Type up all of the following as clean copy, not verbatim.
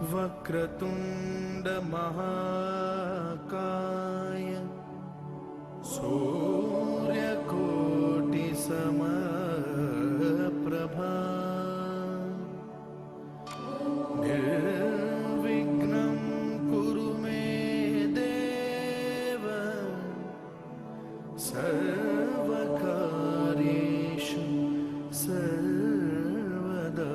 वक्रतुंड महाकाय सूर्यकोटि समप्रभा निर्विघ्नं कुरु मे देव सर्वकार्येषु सर्वदा।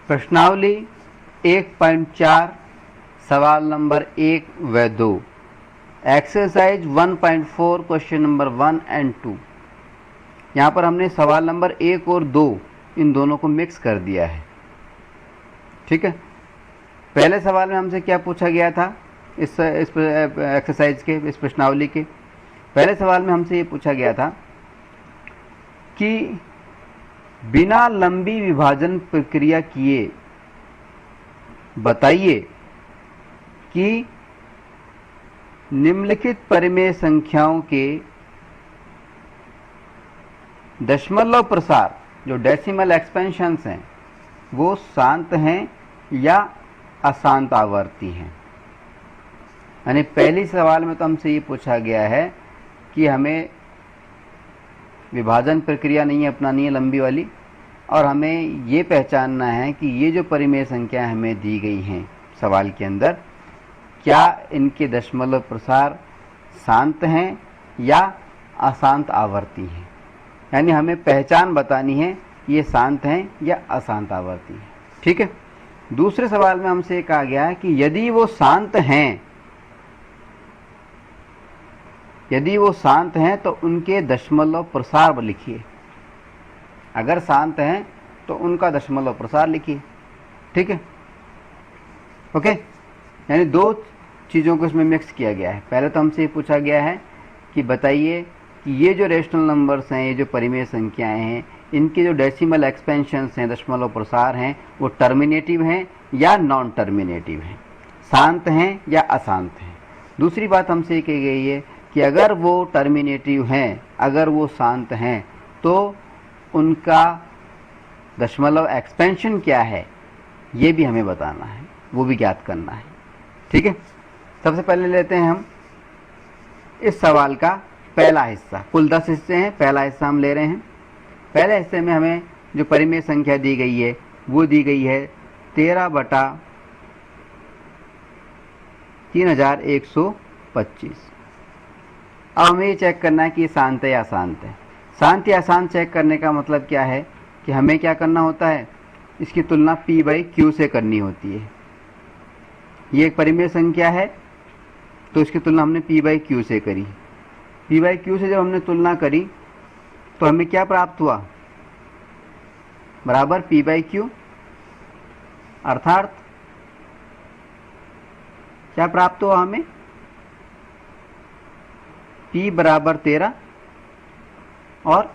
प्रश्नावली 1.4 सवाल नंबर 1 व 2 एक्सरसाइज 1.4 क्वेश्चन नंबर 1 एंड 2। यहाँ पर हमने सवाल नंबर 1 और 2 इन दोनों को मिक्स कर दिया है। ठीक है, पहले सवाल में हमसे क्या पूछा गया था इस एक्सरसाइज के, इस प्रश्नावली के पहले सवाल में हमसे ये पूछा गया था कि बिना लंबी विभाजन प्रक्रिया किए बताइए कि निम्नलिखित परिमेय संख्याओं के दशमलव प्रसार जो डेसिमल एक्सपेंशंस हैं वो शांत हैं या अशांत आवर्ती हैं। यानी पहली सवाल में तो हमसे ये पूछा गया है कि हमें विभाजन प्रक्रिया नहीं अपनानी है लंबी वाली, और हमें ये पहचानना है कि ये जो परिमेय संख्याएं हमें दी गई हैं सवाल के अंदर, क्या इनके दशमलव प्रसार शांत हैं या अशांत आवर्ती हैं। यानी हमें पहचान बतानी है ये शांत हैं या अशांत आवर्ती हैं। ठीक है, दूसरे सवाल में हमसे कहा गया है कि यदि वो शांत हैं तो उनके दशमलव प्रसार लिखिए। अगर शांत हैं तो उनका दशमलव प्रसार लिखिए। ठीक है, ओके। यानी दो चीज़ों को इसमें मिक्स किया गया है। पहले तो हमसे ये पूछा गया है कि बताइए कि ये जो रेशनल नंबर्स हैं, ये जो परिमेय संख्याएं हैं, इनके जो डेसिमल एक्सपेंशंस हैं, दशमलव प्रसार हैं, वो टर्मिनेटिव हैं या नॉन टर्मिनेटिव हैं, शांत हैं या अशांत हैं। दूसरी बात हमसे ये कही गई है कि अगर वो टर्मिनेटिव हैं, अगर वो शांत हैं, तो उनका दशमलव एक्सपेंशन क्या है ये भी हमें बताना है, वो भी ज्ञात करना है। ठीक है, सबसे पहले लेते हैं हम इस सवाल का पहला हिस्सा। कुल 10 हिस्से हैं, पहला हिस्सा हम ले रहे हैं। पहले हिस्से में हमें जो परिमेय संख्या दी गई है वो दी गई है 13/3125। अब हमें ये चेक करना है कि ये शांत है या अशांत है। शांत या अशांत चेक करने का मतलब क्या है कि हमें क्या करना होता है, इसकी तुलना p बाई क्यू से करनी होती है। ये एक परिमेय संख्या है तो इसकी तुलना हमने p बाई क्यू से करी। p बाई क्यू से जब हमने तुलना करी तो हमें क्या प्राप्त हुआ, बराबर p बाई क्यू, अर्थात क्या प्राप्त हुआ हमें, p बराबर 13 और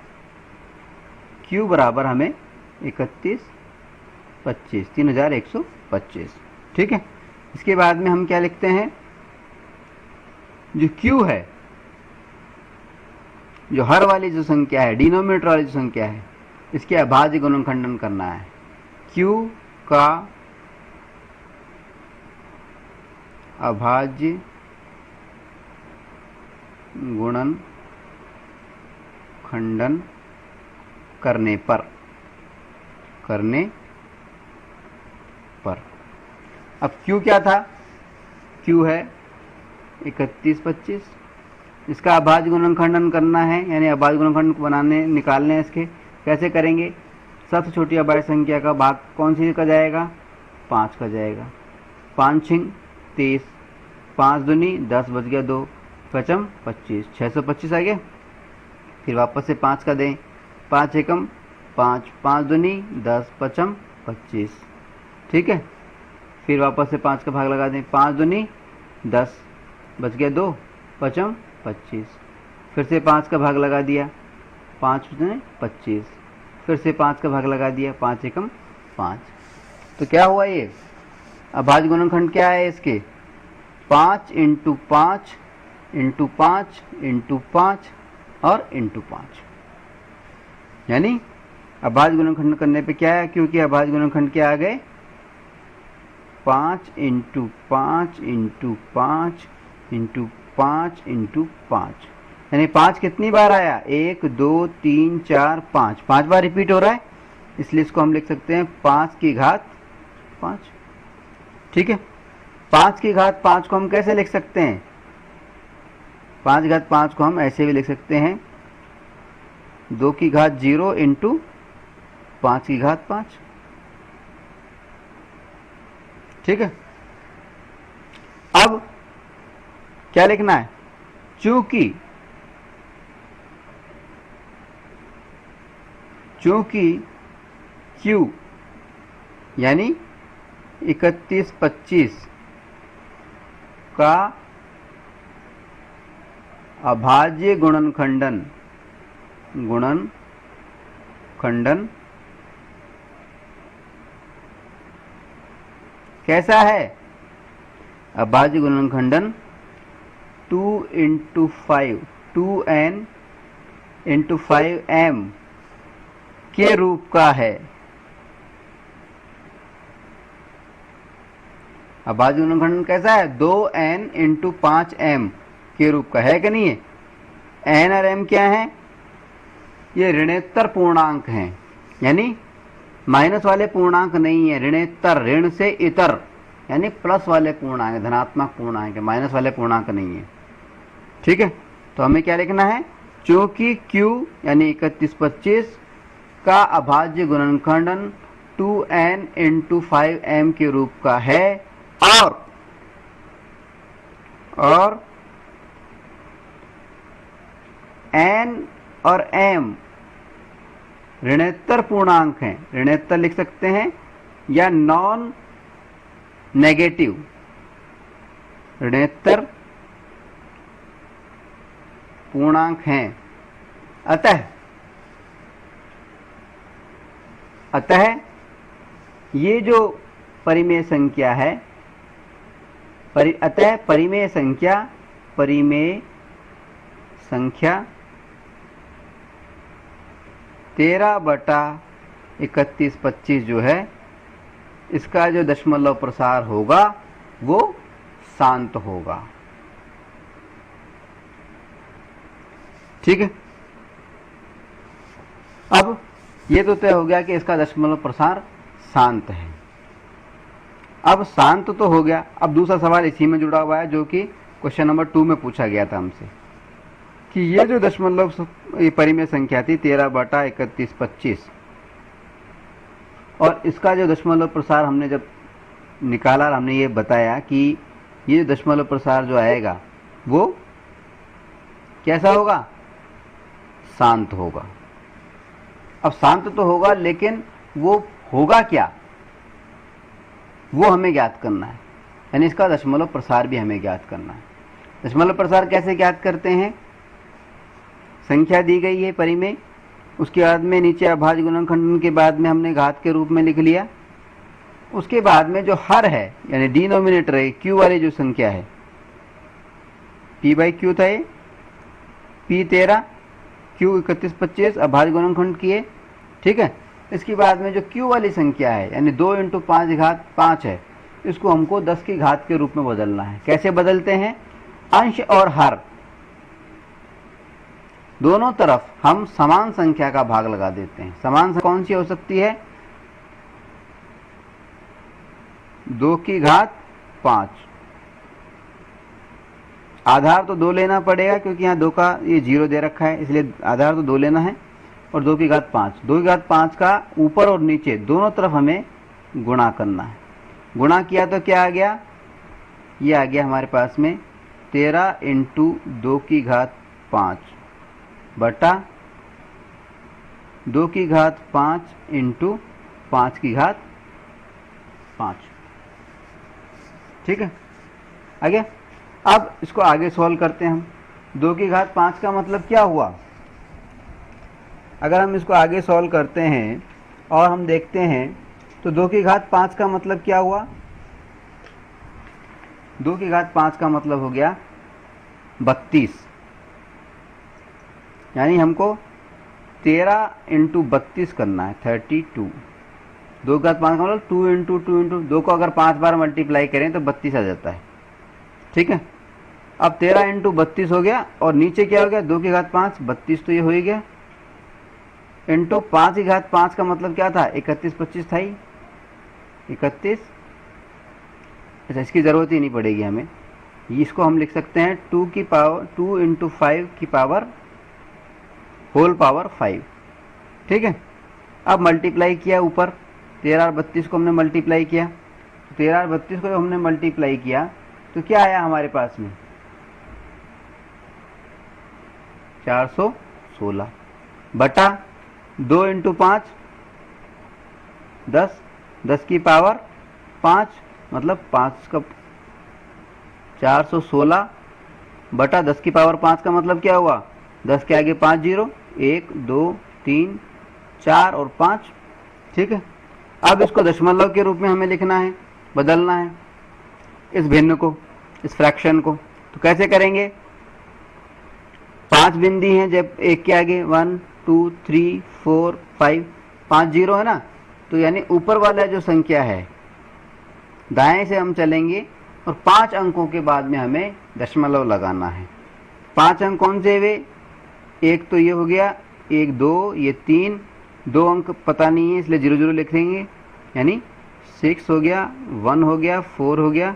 q बराबर हमें 3125। ठीक है। इसके बाद में हम क्या लिखते हैं, जो q है, जो हर वाली जो संख्या है, डिनोमिनेटर वाली जो संख्या है, इसके अभाज्य गुणनखंडन करना है। q का अभाज्य गुणनखंडन करने पर अब q क्या था, q है 3125, इसका अभाज्य गुणनखंडन करना है, यानी अभाज्य गुणनखंड निकालने हैं इसके। कैसे करेंगे, सबसे छोटी अभाज्य संख्या का भाग कौन सी का जाएगा, 5 का जाएगा। 5 छिंग 30, 5 दूनी 10, बच गया 2, पचम 25, 625 आ गया। फिर वापस से 5 का दें, 5 एकम 5, 5 दूनी 10, पचम 25। ठीक है। फिर वापस से 5 का भाग लगा दें, 5 दूनी 10, बच गया 2, पचम 25। फिर से 5 का भाग लगा दिया, 5 दूनी 25। फिर से 5 का भाग लगा दिया, 5 एकम 5। तो क्या हुआ, ये अभाज्य गुणनखंड क्या है इसके, 5 इंटू 5 इंटू 5 इंटू 5 और इंटू 5। यानी अभाज्य गुणनखंड करने पे क्या है, क्योंकि अभाज्य गुणनखंड क्या आ गए, 5 इंटू 5 इंटू 5 इंटू 5 इंटू 5, यानी 5 कितनी बार आया, 1 2 3 4 5, 5 बार रिपीट हो रहा है, इसलिए इसको हम लिख सकते हैं 5 की घात 5। ठीक है। 5 की घात 5 को हम कैसे लिख सकते हैं, 5 घात 5 को हम ऐसे भी लिख सकते हैं, 2 की घात 0 इंटू 5 की घात 5। ठीक है। अब क्या लिखना है, चूंकि Q यानी 3125 का अभाज्य गुणनखंडन कैसा है, अभाज्य गुणनखंडन 2 इंटू 5, 2n इंटू 5m के रूप का है। अभाज्य गुणनखंडन कैसा है, 2n इंटू 5m के रूप का है कि नहीं है। n और m क्या है, ये ऋणोत्तर पूर्णांक हैं, यानी माइनस वाले पूर्णांक नहीं है, ऋणोत्तर, ऋण से इतर, यानी प्लस वाले पूर्णांक, धनात्मक पूर्णांक है, माइनस वाले पूर्णांक नहीं है। ठीक है। तो हमें क्या लिखना है, चूंकि Q यानी 3125 का अभाज्य गुणनखंडन 2n इंटू 5m के रूप का है और n और m ऋणोत्तर पूर्णांक हैं, ऋणोत्तर लिख सकते हैं या नॉन नेगेटिव, ऋणोत्तर पूर्णांक हैं। अतः ये जो परिमेय संख्या है, अतः परिमेय संख्या 13/3125 जो है, इसका जो दशमलव प्रसार होगा वो शांत होगा। ठीक है। अब ये तो तय हो गया कि इसका दशमलव प्रसार शांत है। अब शांत तो हो गया, अब दूसरा सवाल इसी में जुड़ा हुआ है, जो कि क्वेश्चन नंबर 2 में पूछा गया था हमसे, कि ये जो दशमलव परिमेय संख्या थी 13/3125, और इसका जो दशमलव प्रसार हमने जब निकाला, हमने ये बताया कि ये दशमलव प्रसार जो आएगा वो कैसा होगा, शांत होगा। अब शांत तो होगा, लेकिन वो होगा क्या, वो हमें ज्ञात करना है, यानी इसका दशमलव प्रसार भी हमें ज्ञात करना है। दशमलव प्रसार कैसे ज्ञात करते हैं, संख्या दी गई है परिमेय, उसके बाद में नीचे अभाज्य गुणनखंडन के बाद में हमने घात के रूप में लिख लिया। उसके बाद में जो हर है यानी डिनोमिनेटर है, क्यू वाली जो संख्या है, पी बाई क्यू था ये, पी 13 क्यू 31 25 अभाज्य गुणनखंड किए, ठीक है। इसके बाद में जो क्यू वाली संख्या है यानी 2 × 5 घात 5 है, इसको हमको 10 की घात के रूप में बदलना है। कैसे बदलते हैं, अंश और हर दोनों तरफ हम समान संख्या का भाग लगा देते हैं। समान संख्या कौन सी हो सकती है, 2 की घात 5, आधार तो 2 लेना पड़ेगा क्योंकि यहाँ 2 का ये 0 दे रखा है, इसलिए आधार तो 2 लेना है, और 2 की घात 5, 2 की घात 5 का ऊपर और नीचे दोनों तरफ हमें गुणा करना है। गुणा किया तो क्या आ गया, ये आ गया हमारे पास में 13 × 2 की घात 5 बटा 2 की घात 5 × 5 की घात 5, ठीक है। आगे अब इसको आगे सॉल्व करते हैं हम। 2 की घात 5 का मतलब क्या हुआ, अगर हम इसको आगे सॉल्व करते हैं और हम देखते हैं तो 2 की घात 5 का मतलब क्या हुआ, 2 की घात 5 का मतलब हो गया 32, यानी हमको 13 × 32 करना है, 32। 2 की घात 5 का मतलब 2 × 2 × 2 को अगर 5 बार मल्टीप्लाई करें तो 32 आ जाता है, ठीक है। अब 13 × 32 हो गया, और नीचे क्या हो गया, 2 की घात 5 32 तो ये हो ही गया, इंटू 5 की घात 5 का मतलब क्या था, 31 25 था ही, 31। अच्छा, इसकी ज़रूरत ही नहीं पड़ेगी हमें, इसको हम लिख सकते हैं 2 × 5 की पावर होल पावर 5, ठीक है। अब मल्टीप्लाई किया ऊपर, 13 और 32 को हमने मल्टीप्लाई किया, 13 और 32 को जब हमने मल्टीप्लाई किया तो क्या आया हमारे पास में, 416 बटा 2 × 5 10, 10 की पावर 5 मतलब 5 का 416 बटा 10 की पावर 5 का मतलब क्या हुआ, 10 के आगे 5 0, 1 2 3 4 और 5, ठीक है। अब इसको दशमलव के रूप में हमें लिखना है, बदलना है इस भिन्न को, इस फ्रैक्शन को। तो कैसे करेंगे, 5 बिंदी हैं जब एक के आगे, 1 2 3 4 5, 5 0 है ना, तो यानी ऊपर वाला जो संख्या है दाएं से हम चलेंगे और 5 अंकों के बाद में हमें दशमलव लगाना है। 5 अंक कौन से वे, एक तो ये हो गया, 1 2 ये 3, 2 अंक पता नहीं है इसलिए 0 0 लिख देंगे, यानी 6 हो गया, 1 हो गया, 4 हो गया,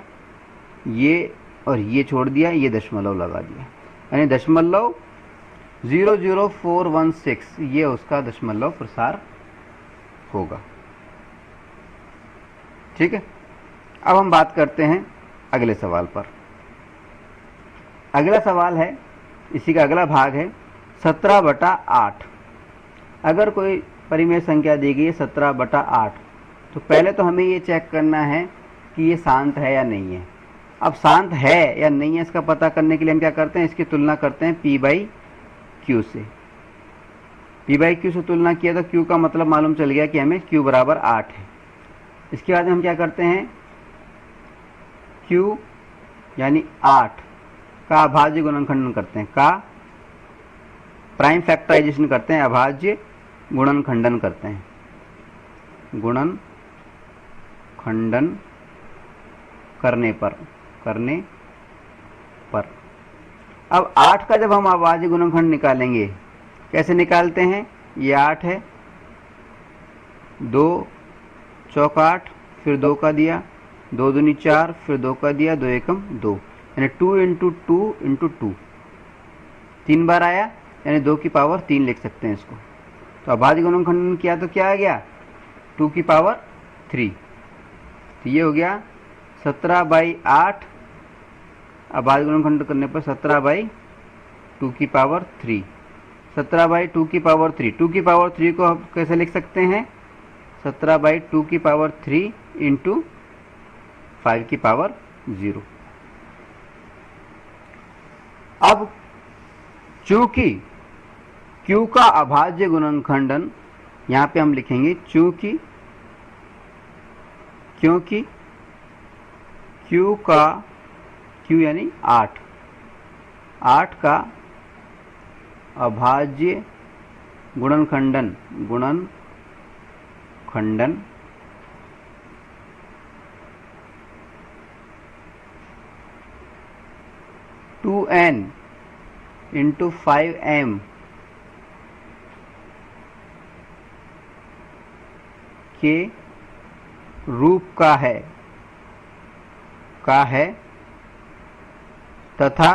ये और ये छोड़ दिया, ये दशमलव लगा दिया, यानी दशमलव 00416 ये उसका दशमलव प्रसार होगा, ठीक है। अब हम बात करते हैं अगले सवाल पर। अगला सवाल है, इसी का अगला भाग है 17/8। अगर कोई परिमेय संख्या दी गई है 17/8, तो पहले तो हमें ये चेक करना है कि ये शांत है या नहीं है। अब शांत है या नहीं है इसका पता करने के लिए हम क्या करते हैं, इसकी तुलना करते हैं P बाई Q से। P बाई Q से तुलना किया तो Q का मतलब मालूम चल गया कि हमें Q बराबर 8 है। इसके बाद हम क्या करते हैं, Q यानी 8 का अभाज्य गुणनखंडन करते हैं, का प्राइम फैक्टराइजेशन करते हैं, अभाज्य गुणनखंडन करते हैं, गुणनखंडन करने पर अब 8 का जब हम अभाज्य गुणनखंड निकालेंगे, कैसे निकालते हैं, ये 8 है, 2 चौक 8, फिर 2 का दिया, 2 दूनी 4, फिर 2 का दिया, 2 एकम 2, यानी 2 × 2 × 2, 3 बार आया, यानी 2 की पावर 3 लिख सकते हैं इसको। तो अभाज्य गुणनखंडन किया तो क्या आ गया, 2 की पावर 3। तो ये हो गया 17/8, अभाज्य गुणनखंड करने पर 17/2 की पावर 3। 17/2 की पावर 3, 2 की पावर 3 को हम कैसे लिख सकते हैं? 17/2 की पावर 3 इंटू 5 की पावर 0। अब चूंकि Q का अभाज्य गुणनखंडन यहां पे हम लिखेंगे क्योंकि Q यानी 8 का अभाज्य गुणनखंडन 2n इंटू 5m के रूप का है तथा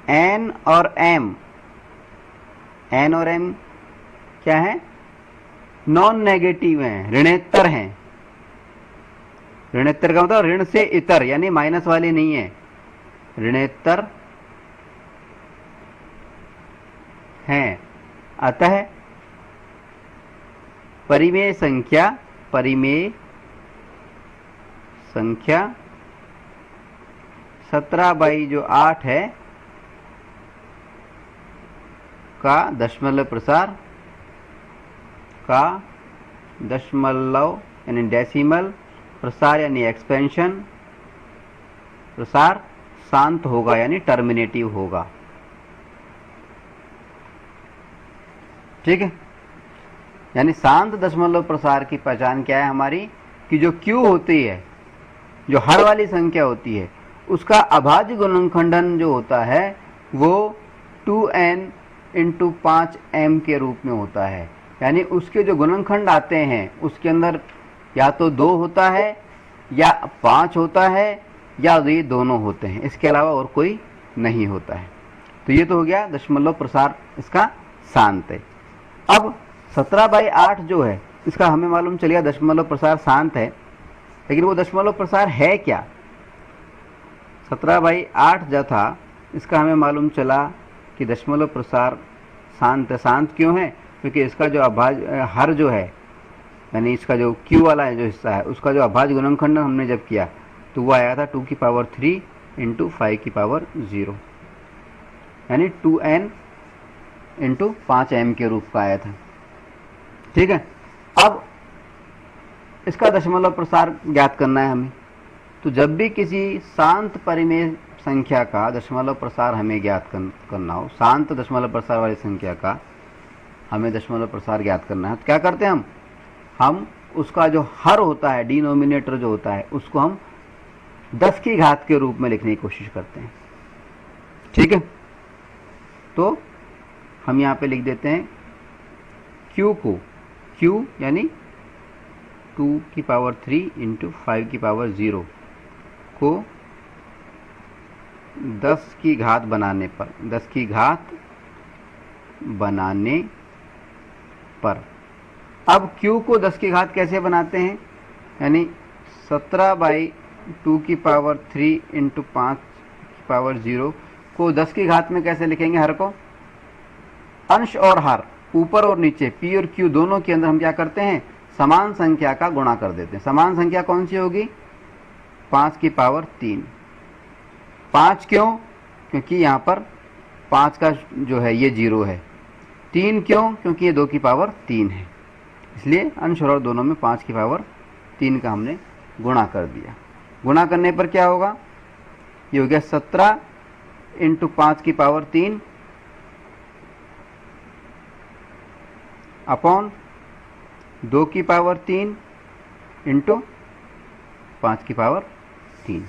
n और m क्या है? नॉन नेगेटिव हैं, ऋणेतर हैं। ऋणेतर का मतलब ऋण से इतर यानी माइनस वाले नहीं है, ऋणेतर हैं। अतः परिमेय संख्या 17/8 है का दशमलव यानी डेसिमल प्रसार यानी एक्सपेंशन प्रसार शांत होगा यानी टर्मिनेटिव होगा। ठीक है, यानी शांत दशमलव प्रसार की पहचान क्या है हमारी? कि जो Q होती है, जो हर वाली संख्या होती है, उसका अभाज्य गुणनखंडन जो होता है वो 2n इंटू 5m के रूप में होता है। यानी उसके जो गुणनखंड आते हैं उसके अंदर या तो 2 होता है या 5 होता है या ये दोनों होते हैं, इसके अलावा और कोई नहीं होता है। तो ये तो हो गया दशमलव प्रसार, इसका शांत है। अब 17/8 जो है इसका हमें मालूम चल गया दशमलव प्रसार शांत है, लेकिन वो दशमलव प्रसार है क्या? 17/8 जो था इसका हमें मालूम चला कि दशमलव प्रसार शांत है। शांत क्यों है? क्योंकि इसका जो अभाज्य हर जो है यानी इसका जो Q वाला जो हिस्सा है उसका जो अभाज्य गुणनखंडन हमने जब किया तो वो आया था 2 की पावर 3 इंटू 5 की पावर 0 यानी 2n इंटू 5m के रूप का आया था। ठीक है, अब इसका दशमलव प्रसार ज्ञात करना है हमें। तो जब भी किसी शांत परिमेय संख्या का दशमलव प्रसार हमें ज्ञात करना हो, शांत दशमलव प्रसार वाली संख्या का हमें दशमलव प्रसार ज्ञात करना है, तो क्या करते हैं हम उसका जो हर होता है, डिनोमिनेटर जो होता है, उसको हम 10 की घात के रूप में लिखने की कोशिश करते हैं। ठीक है, तो हम यहाँ पे लिख देते हैं Q को, Q यानी 2 की पावर 3 इंटू 5 की पावर 0 को 10 की घात बनाने पर अब Q को 10 की घात कैसे बनाते हैं? यानी 17/2 की पावर 3 इंटू 5 की पावर 0 को 10 की घात में कैसे लिखेंगे? हर को अंश और हर ऊपर और नीचे P और Q दोनों के अंदर हम क्या करते हैं? समान संख्या का गुणा कर देते हैं। समान संख्या कौन सी होगी? 5 की पावर 3। 5 क्यों? क्योंकि यहाँ पर 5 का जो है ये 0 है। 3 क्यों? क्योंकि ये 2 की पावर 3 है, इसलिए अंश और दोनों में 5 की पावर 3 का हमने गुणा कर दिया। गुणा करने पर क्या होगा? ये हो गया 17 इंटू 5 की पावर 3 अपॉन 2 की पावर 3 इंटू 5 की पावर 3।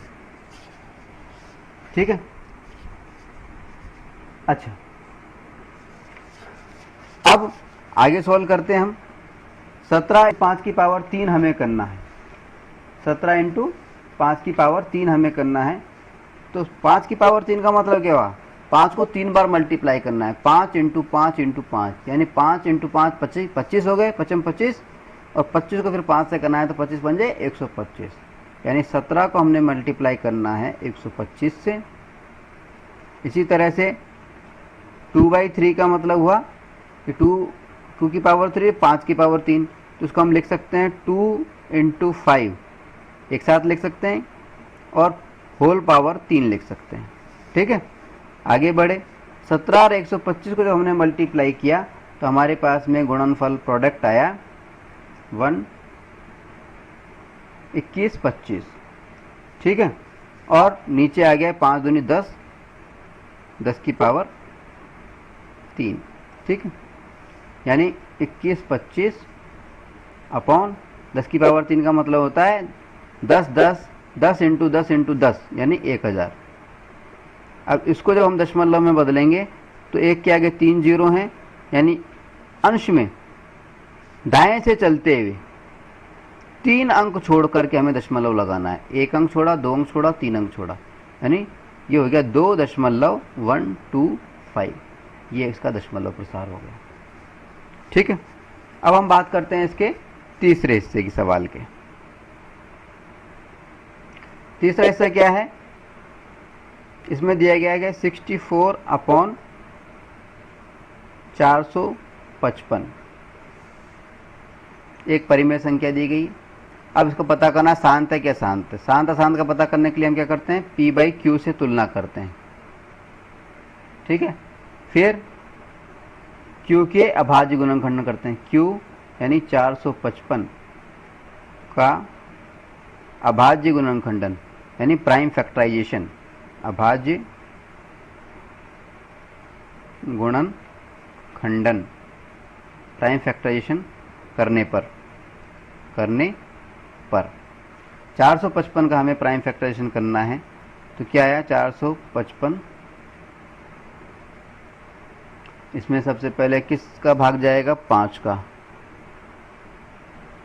ठीक है, अच्छा अब आगे सॉल्व करते हैं हम। 17 5 की पावर 3 हमें करना है, 17 इंटू 5 की पावर 3 हमें करना है। तो 5 की पावर 3 का मतलब क्या हुआ? 5 को 3 बार मल्टीप्लाई करना है, 5 इंटू 5 इंटू 5, यानी 5 इंटू 5 25, 25 हो गए, 25 25, और 25 को फिर 5 से करना है तो 25 बन जाए 125, यानी 17 को हमने मल्टीप्लाई करना है 125 से। इसी तरह से 2/3 का मतलब हुआ कि 2 की पावर 3, 5 की पावर 3, तो उसको हम लिख सकते हैं 2 इंटू 5, एक साथ लिख सकते हैं, और होल पावर 3 लिख सकते हैं। ठीक है, आगे बढ़े। 17 और 125 को जब हमने मल्टीप्लाई किया तो हमारे पास में गुणनफल प्रोडक्ट आया 1 21 25। ठीक है, और नीचे आ गया 5 दूनी 10, 10 की पावर 3। ठीक है, यानी 21 25 अपॉन 10 की पावर 3 का मतलब होता है 10 10 10 इंटू 10 इंटू 10, यानी 1000। अब इसको जब हम दशमलव में बदलेंगे तो एक के आगे 3 जीरो हैं, यानी अंश में दाएं से चलते हुए 3 अंक छोड़ करके हमें दशमलव लगाना है। 1 अंक छोड़ा, 2 अंक छोड़ा, 3 अंक छोड़ा, यानी ये हो गया 2.125। ये इसका दशमलव प्रसार हो गया। ठीक है, अब हम बात करते हैं इसके तीसरे हिस्से की सवाल के। तीसरा हिस्सा क्या है? इसमें दिया गया है 64 अपॉन 455, एक परिमेय संख्या दी गई। अब इसको पता करना शांत है क्या शांत है। शांत अशांत का पता करने के लिए हम क्या करते हैं, P/Q से तुलना करते हैं। ठीक है, फिर Q के अभाज्य गुणनखंडन करते हैं। Q यानी 455 का अभाज्य गुणनखंडन यानी प्राइम फैक्टराइजेशन, अभाज्य गुणनखंडन प्राइम फैक्टराइजेशन करने पर 455 का हमें प्राइम फैक्टराइजेशन करना है। तो क्या आया 455, इसमें सबसे पहले किसका भाग जाएगा, 5 का।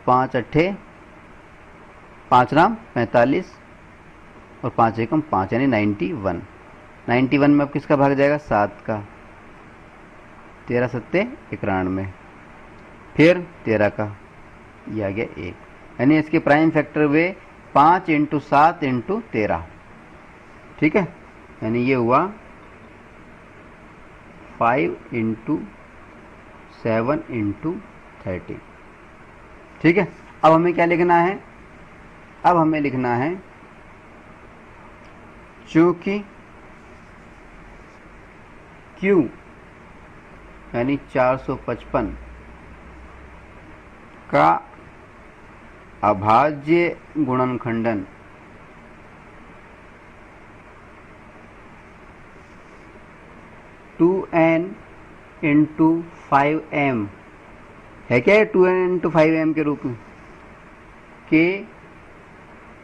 5 अट्ठे 5 राम 45 और 5 एकम 5, यानी 91। 91 में अब किसका भाग जाएगा, 7 का। 13 सत्ते 91, फिर 13 का, ये आ गया 1, यानी इसके प्राइम फैक्टर हुए 5 इंटू 7 इंटू 13। ठीक है, यानी ये हुआ 5 इंटू 7 इंटू 30। ठीक है, अब हमें क्या लिखना है, अब हमें लिखना है चूंकि Q यानी 455 का अभाज्य गुणनखंडन टू एन इंटू 5m है। क्या है, 2n इंटू 5m के रूप में, के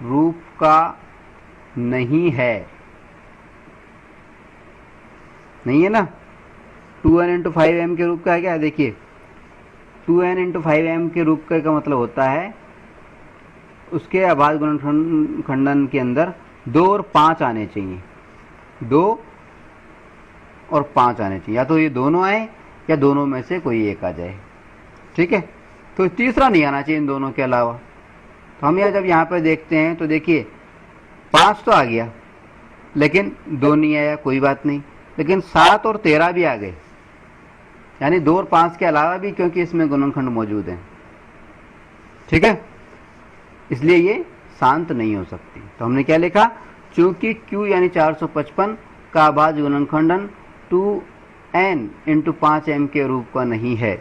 रूप का नहीं है, नहीं है ना। 2n इंटू 5m के रूप का है क्या, देखिए 2n इंटू 5m के रूप का मतलब होता है उसके अभाज्य गुणनखंडन के अंदर 2 और 5 आने चाहिए, 2 और 5 आने चाहिए, या तो ये दोनों आए या दोनों में से कोई एक आ जाए। ठीक है, तो तीसरा नहीं आना चाहिए इन दोनों के अलावा। तो हम यह जब यहाँ पर देखते हैं तो देखिए 5 तो आ गया लेकिन 2 नहीं आया, कोई बात नहीं, लेकिन 7 और 13 भी आ गए, यानी 2 और 5 के अलावा भी, क्योंकि इसमें गुणनखंड मौजूद हैं। ठीक है, इसलिए ये शांत नहीं हो सकती। तो हमने क्या लिखा, चूंकि Q यानी 455 का अभाज्य गुणनखंडन 2n इंटू 5m के रूप का नहीं है,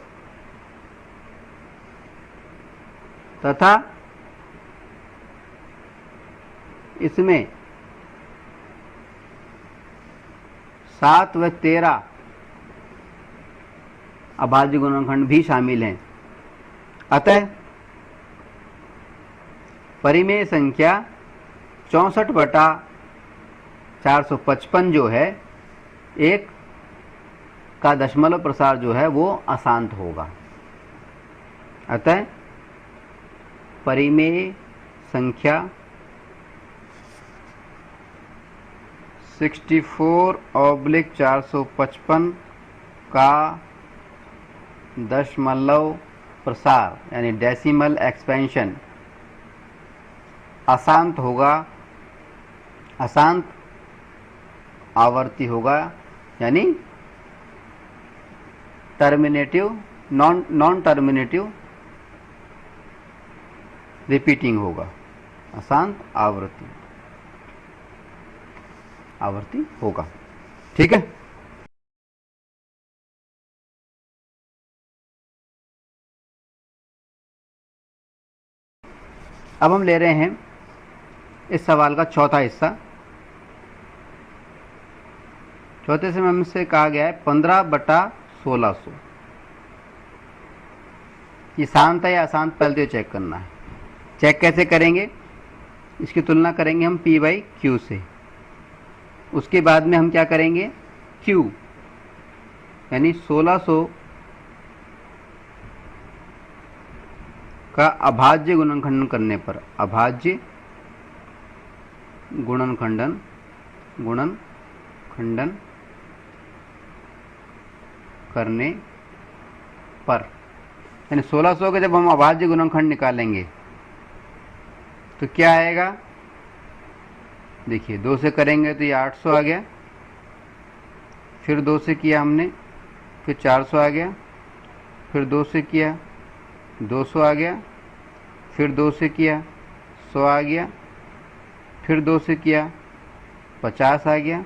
तथा इसमें 7 व 13 अभाज्य गुणनखंड भी शामिल हैं। अतः परिमेय संख्या 64/455 जो है, एक का दशमलव प्रसार जो है वो अशांत होगा। अतः परिमेय संख्या 64/455 का दशमलव प्रसार यानी डेसिमल एक्सपेंशन अशांत होगा, अशांत आवर्ती होगा, यानी टर्मिनेटिव नॉन टर्मिनेटिव रिपीटिंग होगा, अशांत आवर्ती होगा। ठीक है। अब हम ले रहे हैं इस सवाल का चौथा हिस्सा। चौथे से हमसे कहा गया है 15/1600। ये शांत है या अशांत, पहले तो चेक करना है। चेक कैसे करेंगे? इसकी तुलना करेंगे हम P/Q से। उसके बाद में हम क्या करेंगे? Q यानी 1600 का अभाज्य गुणनखंडन करने पर, अभाज्य गुणनखंडन करने पर, यानी 1600 के जब हम अभाज्य गुणनखंड निकालेंगे तो क्या आएगा? देखिए 2 से करेंगे तो ये 800 आ गया, फिर 2 से किया हमने, फिर 400 आ गया, फिर 2 से किया 200 आ गया, फिर 2 से किया 100 आ गया, फिर 2 से किया 50 आ गया,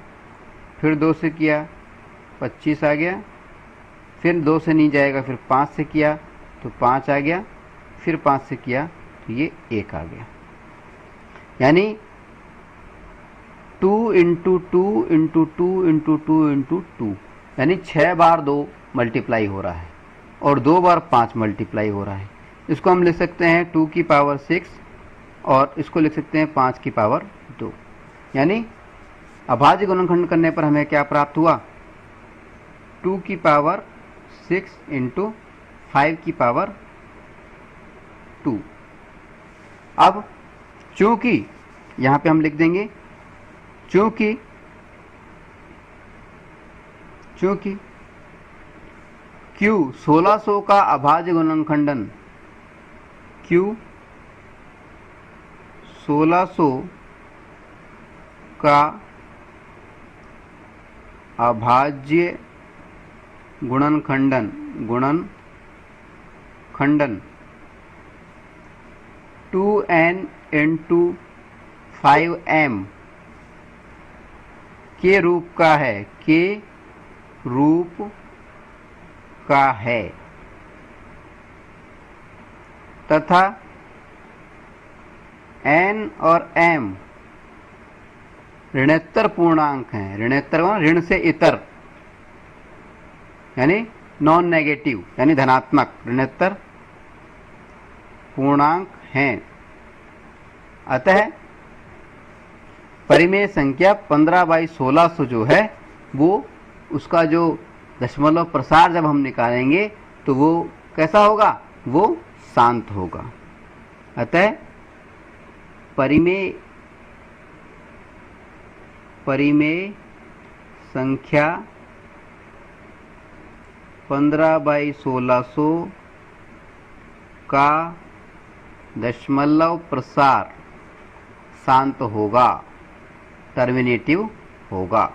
फिर 2 से किया 25 आ गया, फिर 2 से नहीं जाएगा, फिर 5 से किया तो 5 आ गया, फिर 5 से किया तो ये 1 आ गया। यानी 2 × 2 × 2 × 2 × 2 यानी 6 बार 2 मल्टीप्लाई हो रहा है और 2 बार 5 मल्टीप्लाई हो रहा है। इसको हम लिख सकते हैं 2 की पावर 6 और इसको लिख सकते हैं 5 की पावर 2। यानी अभाज्य गुणनखंड करने पर हमें क्या प्राप्त हुआ? 2 की पावर 6 × 5 की पावर 2। अब चूंकि यहां पे हम लिख देंगे चूंकि Q 1600 का अभाज्य गुणनखंडन, Q 1600 का अभाज्य गुणनखंडन 2n × 5m के रूप का है, के रूप का है तथा n और m ऋणोत्तर पूर्णांक हैं। ऋणोत्तर ऋण से इतर यानी नॉन नेगेटिव यानी धनात्मक ऋणोत्तर पूर्णांक हैं। अतः परिमेय संख्या 15/1600 जो है वो उसका जो दशमलव प्रसार जब हम निकालेंगे तो वो कैसा होगा? वो शांत होगा। अतः परिमेय संख्या 15/1600 का दशमलव प्रसार शांत होगा, टर्मिनेटिव होगा।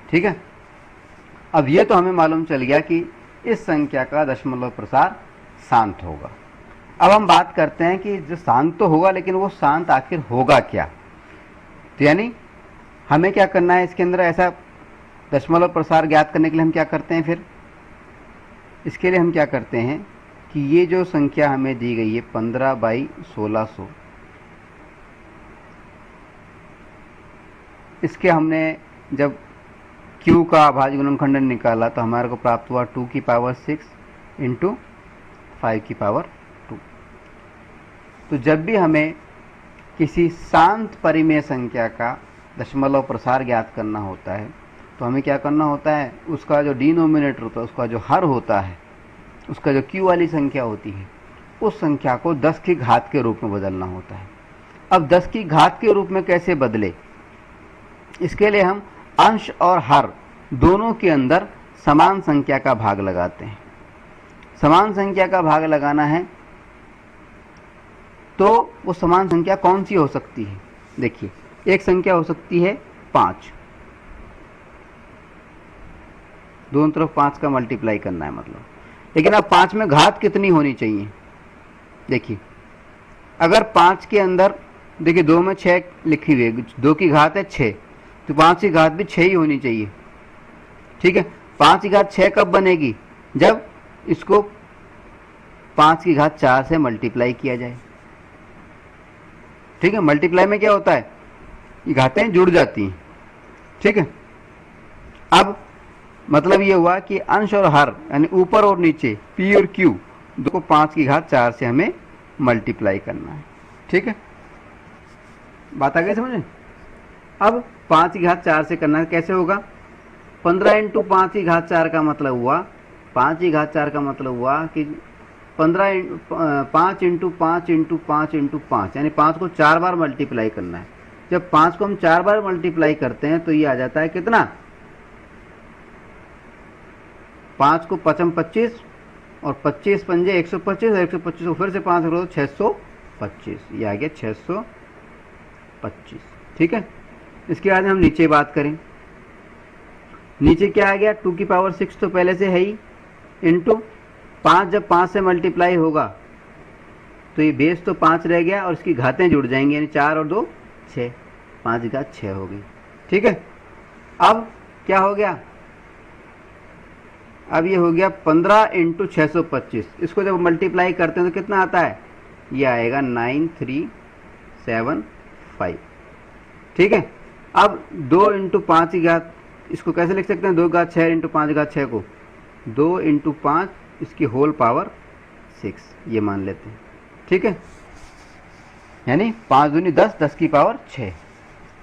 ठीक है। अब ये तो हमें मालूम चल गया कि इस संख्या का दशमलव प्रसार शांत होगा। अब हम बात करते हैं कि जो शांत तो होगा लेकिन वो शांत आखिर होगा क्या? तो यानी हमें क्या करना है इसके अंदर? ऐसा दशमलव प्रसार ज्ञात करने के लिए हम क्या करते हैं? फिर इसके लिए हम क्या करते हैं कि ये जो संख्या हमें दी गई है 15/1600, इसके हमने जब Q का अभाज्य गुणनखंडन निकाला तो हमारे को प्राप्त हुआ 2 की पावर 6 × 5 की पावर 2। तो जब भी हमें किसी शांत परिमेय संख्या का दशमलव प्रसार ज्ञात करना होता है तो हमें क्या करना होता है? उसका जो डिनोमिनेटर होता है, उसका जो हर होता है, उसका जो Q वाली संख्या होती है, उस संख्या को 10 की घात के रूप में बदलना होता है। अब 10 की घात के रूप में कैसे बदले? इसके लिए हम अंश और हर दोनों के अंदर समान संख्या का भाग लगाते हैं। समान संख्या का भाग लगाना है तो वो समान संख्या कौन सी हो सकती है? देखिए, एक संख्या हो सकती है 5, दोनों तरफ 5 का मल्टीप्लाई करना है मतलब। लेकिन अब 5 में घात कितनी होनी चाहिए? देखिए, अगर 5 के अंदर, देखिए 2 में 6 लिखी हुई है, 2 की घात है 6, तो 5 की घात भी 6 ही होनी चाहिए। ठीक है, 5 की घात 6 कब बनेगी? जब इसको 5 की घात 4 से मल्टीप्लाई किया जाए। ठीक है, मल्टीप्लाई में क्या होता है, ये घातें जुड़ जाती हैं। ठीक है, अब मतलब ये हुआ कि अंश और हर यानी ऊपर और नीचे पी और क्यू दो को 5 की घात 4 से हमें मल्टीप्लाई करना है। ठीक है, बात आ गई समझ में? अब 5 की घात 4 से करना है, कैसे होगा? 15 इंटू 5 की घात 4 का मतलब हुआ, 5 की घात 4 का मतलब हुआ कि 5 इंटू 5 इंटू 5 इंटू 5, यानी 5 को 4 बार मल्टीप्लाई करना है। जब 5 को हम 4 बार मल्टीप्लाई करते हैं तो ये आ जाता है कितना? 5 को 5 25 और 25 पंजे 125 और 125 को फिर से 5 करो तो 625, ये आ गया 625। ठीक है, इसके बाद हम नीचे बात करें। नीचे क्या आ गया? 2 की पावर 6 तो पहले से है ही, इंटू 5, जब 5 से मल्टीप्लाई होगा तो ये बेस तो 5 रह गया और इसकी घातें जुड़ जाएंगी, यानी 4 और 2 6, 5 की घात 6 हो गई। ठीक है, अब क्या हो गया? अब ये हो गया 15 इंटू 625। इसको जब मल्टीप्लाई करते हैं तो कितना आता है? ये आएगा 9375। ठीक है, अब 2 इंटू 5 की घात, इसको कैसे लिख सकते हैं? 2 की घात 6 इंटू 5 की घात 6 को 2 इंटू 5 इसकी होल पावर 6, ये मान लेते हैं। ठीक है, यानी 5 दूनी 10, 10 की पावर 6,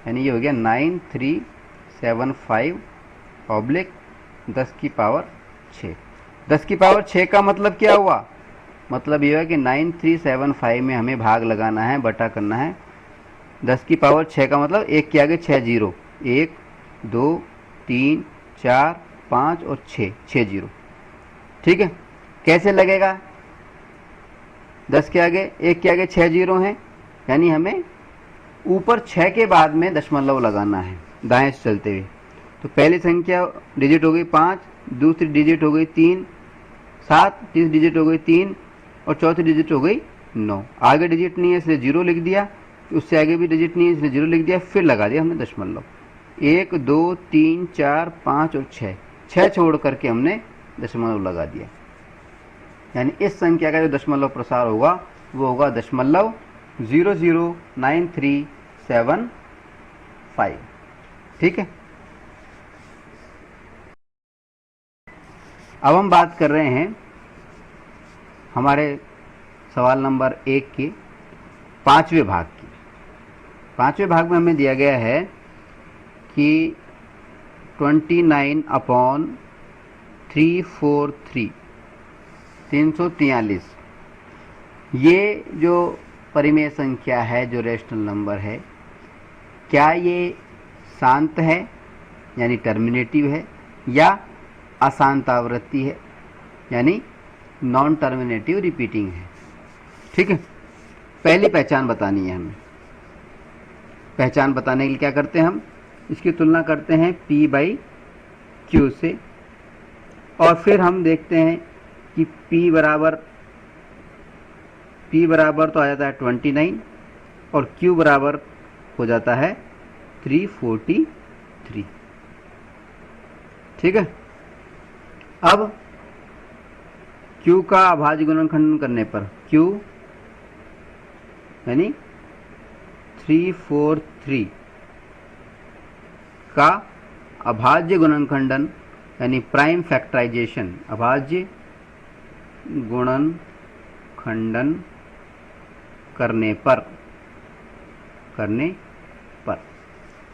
यानी ये हो गया 9375 ऑब्लिक 10 की पावर 6। 10 की पावर 6 का मतलब क्या हुआ? मतलब ये है कि 9375 में हमें भाग लगाना है, बटा करना है। 10 की पावर 6 का मतलब 1 के आगे 6 जीरो, 1 2 3 4 5 और 6, 6 जीरो। ठीक है, कैसे लगेगा? 10 के आगे 1 के आगे 6 जीरो हैं, यानी हमें ऊपर 6 के बाद में दशमलव लगाना है दाएं से चलते हुए। तो पहली संख्या डिजिट हो गई 5, दूसरी डिजिट हो गई 3, 7, तीसरी डिजिट हो गई 3 और चौथी डिजिट हो गई 9। आगे डिजिट नहीं है इसलिए 0 लिख दिया, उससे आगे भी डिजिट नहीं है इसलिए 0 लिख दिया, फिर लगा दिया हमने दशमलव। 1 2 3 4 5 और 6 छोड़ करके हमने दशमलव लगा दिया, यानी इस संख्या का जो दशमलव प्रसार होगा वो होगा दशमलव 009375। ठीक है, अब हम बात कर रहे हैं हमारे सवाल नंबर 1 के 5वें भाग की। 5वें भाग में हमें दिया गया है कि 29/343 343, ये जो परिमेय संख्या है, जो रेशनल नंबर है, क्या ये शांत है यानी टर्मिनेटिव है या अशांत आवृत्ति है यानी नॉन टर्मिनेटिव रिपीटिंग है? ठीक है, पहली पहचान बतानी है हमें। पहचान बताने के लिए क्या करते हैं हम? इसकी तुलना करते हैं P बाई Q से, और फिर हम देखते हैं कि P बराबर तो आ जाता है 29 और Q बराबर हो जाता है 343। ठीक है, अब Q का अभाज्य गुणनखंडन करने पर Q यानी 343 का अभाज्य गुणनखंडन यानी प्राइम फैक्टराइजेशन, अभाज्य गुणनखंडन करने पर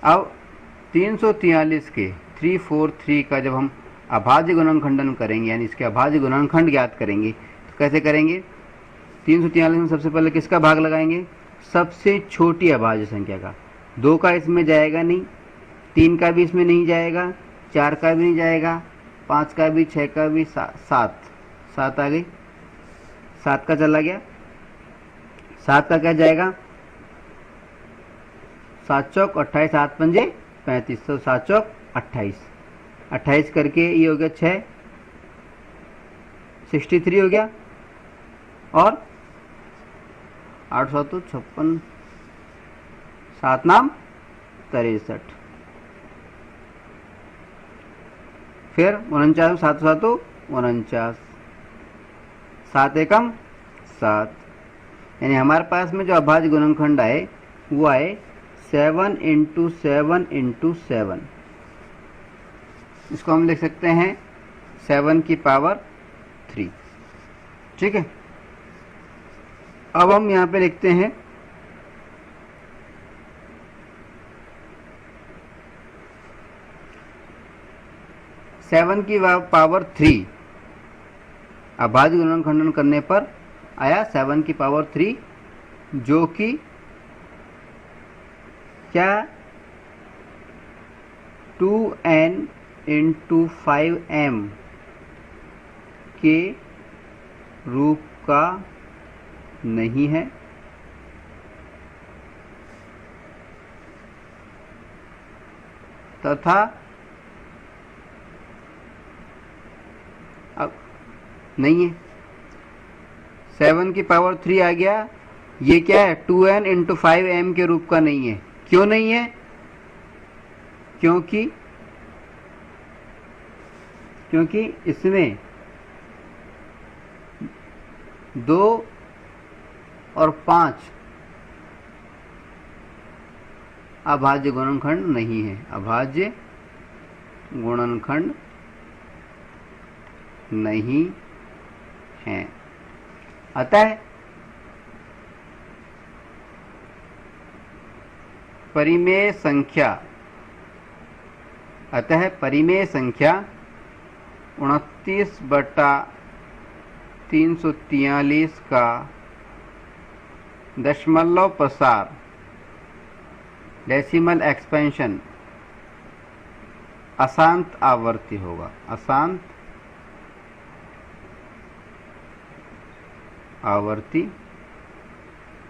अब 343 के 343 का जब हम अभाज्य गुणनखंडन करेंगे यानी इसके अभाज्य गुणनखंड ज्ञात करेंगे तो कैसे करेंगे? 343 में सबसे पहले किसका भाग लगाएंगे? सबसे छोटी अभाज्य संख्या का। 2 का इसमें जाएगा नहीं, 3 का भी इसमें नहीं जाएगा, 4 का भी नहीं जाएगा, 5 का भी, 6 का भी, 7 आ गई, 7 का चला गया, 7 का क्या जाएगा, 7 चौक 28, 7 पंजे 35, तो 7 चौक 28, 28 करके ये हो गया 6, 63 हो गया, और 8 7 56, 7 नाम 63, फिर 49, 7 7 49, 7 एकम 7, यानी हमारे पास में जो अभाज्य गुणनखंड आए वो आए 7 इंटू 7 इंटू 7। इसको हम लिख सकते हैं 7 की पावर 3। ठीक है, अब हम यहाँ पे लिखते हैं सेवन की पावर 3 अभाज्य गुणनखंडन करने पर आया 7 की पावर 3, जो कि क्या 2n इंटू 5m के रूप का नहीं है, तथा अब नहीं है, 7 की पावर 3 आ गया, ये क्या है 2n इंटू 5m के रूप का नहीं है। क्यों नहीं है? क्योंकि इसमें 2 और 5 अभाज्य गुणनखंड नहीं है, अभाज्य गुणनखंड नहीं है। अतः परिमेय संख्या 29/343 का दशमलव प्रसार डेसिमल एक्सपेंशन अशांत आवर्ती होगा, अशांत आवर्ती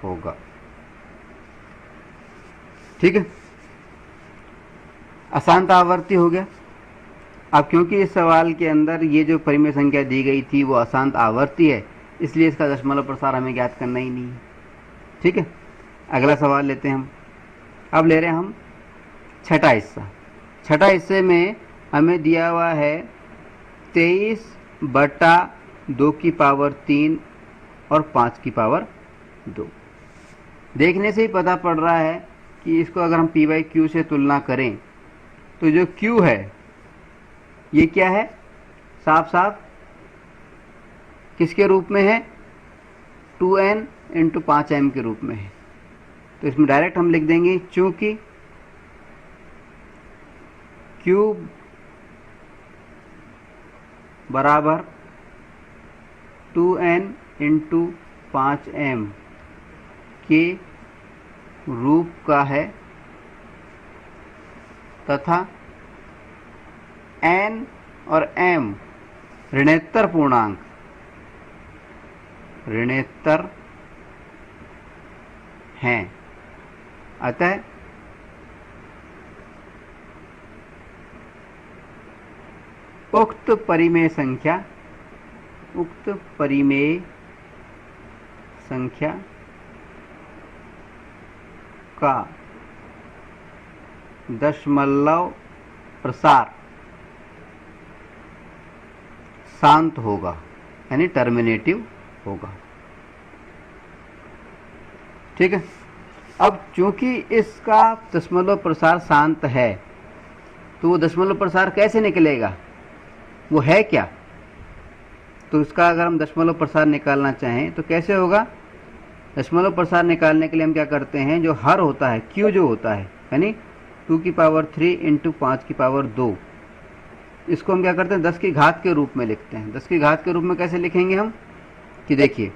होगा। ठीक है, अशांत आवर्ती हो गया। अब क्योंकि इस सवाल के अंदर ये जो परिमेय संख्या दी गई थी वो अशांत आवर्ती है, इसलिए इसका दशमलव प्रसार हमें ज्ञात करना ही नहीं है। ठीक है, अगला सवाल लेते हैं हम। अब ले रहे हैं हम छठा हिस्सा। छठा हिस्से में हमें दिया हुआ है 23/2 की पावर 3 और 5 की पावर 2। देखने से ही पता पड़ रहा है कि इसको अगर हम p/q से तुलना करें तो जो q है ये क्या है, साफ साफ किसके रूप में है, 2n इंटू 5m के रूप में है। तो इसमें डायरेक्ट हम लिख देंगे चूंकि q बराबर 2n इंटू 5m के रूप का है तथा n और m ऋणोत्तर पूर्णांक हैं, अतः उक्त परिमेय संख्या का दशमलव प्रसार शांत होगा, यानी टर्मिनेटिव होगा। ठीक है, अब चूंकि इसका दशमलव प्रसार शांत है तो वो दशमलव प्रसार कैसे निकलेगा, वो है क्या, तो इसका अगर हम दशमलव प्रसार निकालना चाहें तो कैसे होगा। दशमलव प्रसार निकालने के लिए हम क्या करते हैं, जो हर होता है q जो होता है यानी 2 की पावर 3 इंटू 5 की पावर 2, इसको हम क्या करते हैं 10 की घात के रूप में लिखते हैं। 10 की घात के रूप में कैसे लिखेंगे हम, कि देखिए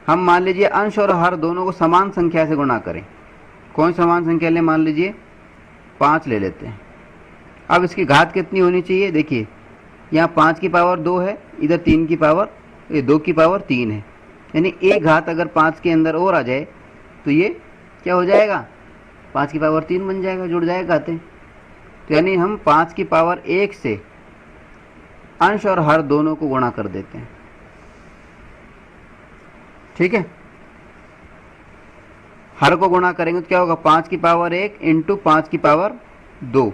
हम मान लीजिए अंश और हर दोनों को समान संख्या से गुणा करें। कौन समान संख्या ले, मान लीजिए 5 ले लेते हैं। अब इसकी घात कितनी होनी चाहिए? देखिए यहाँ 5 की पावर 2 है, इधर 3 की पावर 2 की पावर 3 है, यानी एक घात अगर 5 के अंदर और आ जाए तो ये क्या हो जाएगा? 5 की पावर 3 बन जाएगा, जुड़ जाएगा घातें। तो यानी हम 5 की पावर 1 से अंश और हर दोनों को गुणा कर देते हैं। ठीक है, हर को गुणा करेंगे तो क्या होगा? 5 की पावर 1 इंटू 5 की पावर 2,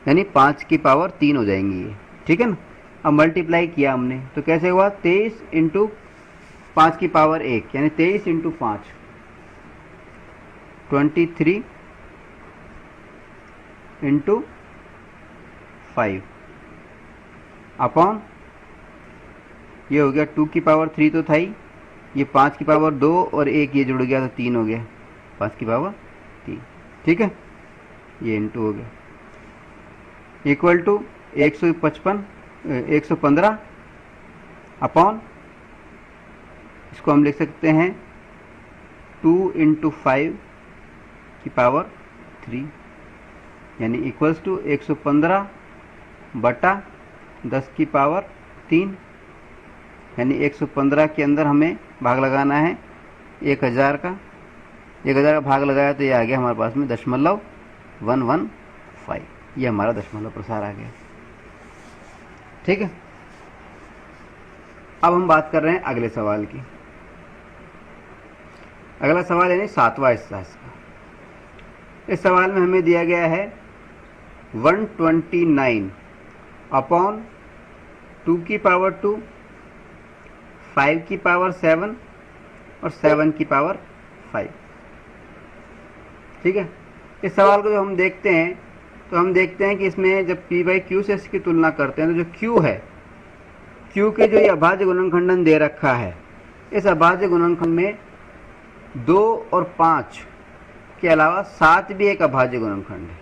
यानी 5 की पावर 3 हो जाएंगी ये। ठीक है ना। अब मल्टीप्लाई किया हमने तो कैसे हुआ? 23 इंटू 5 की पावर 1, यानी 23 इंटू 5 23 इंटू 5 अपॉन ये हो गया 2 की पावर 3 तो था ही, ये 5 की पावर 2 और 1 ये जुड़ गया तो 3 हो गया, 5 की पावर 3। ठीक है, ये इंटू हो गया, इक्वल टू 115 अपॉन इसको हम लिख सकते हैं 2 इंटू 5 की पावर 3, यानी इक्वल्स टू 115 बटा 10 की पावर 3, यानी 115 के अंदर हमें भाग लगाना है 1000 का। 1000 का भाग लगाया तो ये आ गया हमारे पास में 0.115, ये हमारा दशमलव प्रसार आ गया। ठीक है, अब हम बात कर रहे हैं अगले सवाल की। अगला सवाल यानी 7वां हिस्सा इसका। इस सवाल में हमें दिया गया है 129 अपॉन 2 की पावर 2, 5 की पावर 7 और 7 की पावर 5। ठीक है, इस सवाल को जब हम देखते हैं तो हम देखते हैं कि इसमें जब p बाई क्यू से इसकी तुलना करते हैं तो जो q है, q के जो ये अभाज्य गुणनखंडन दे रखा है, इस अभाज्य गुणनखंड में 2 और 5 के अलावा 7 भी एक अभाज्य गुणनखंड है।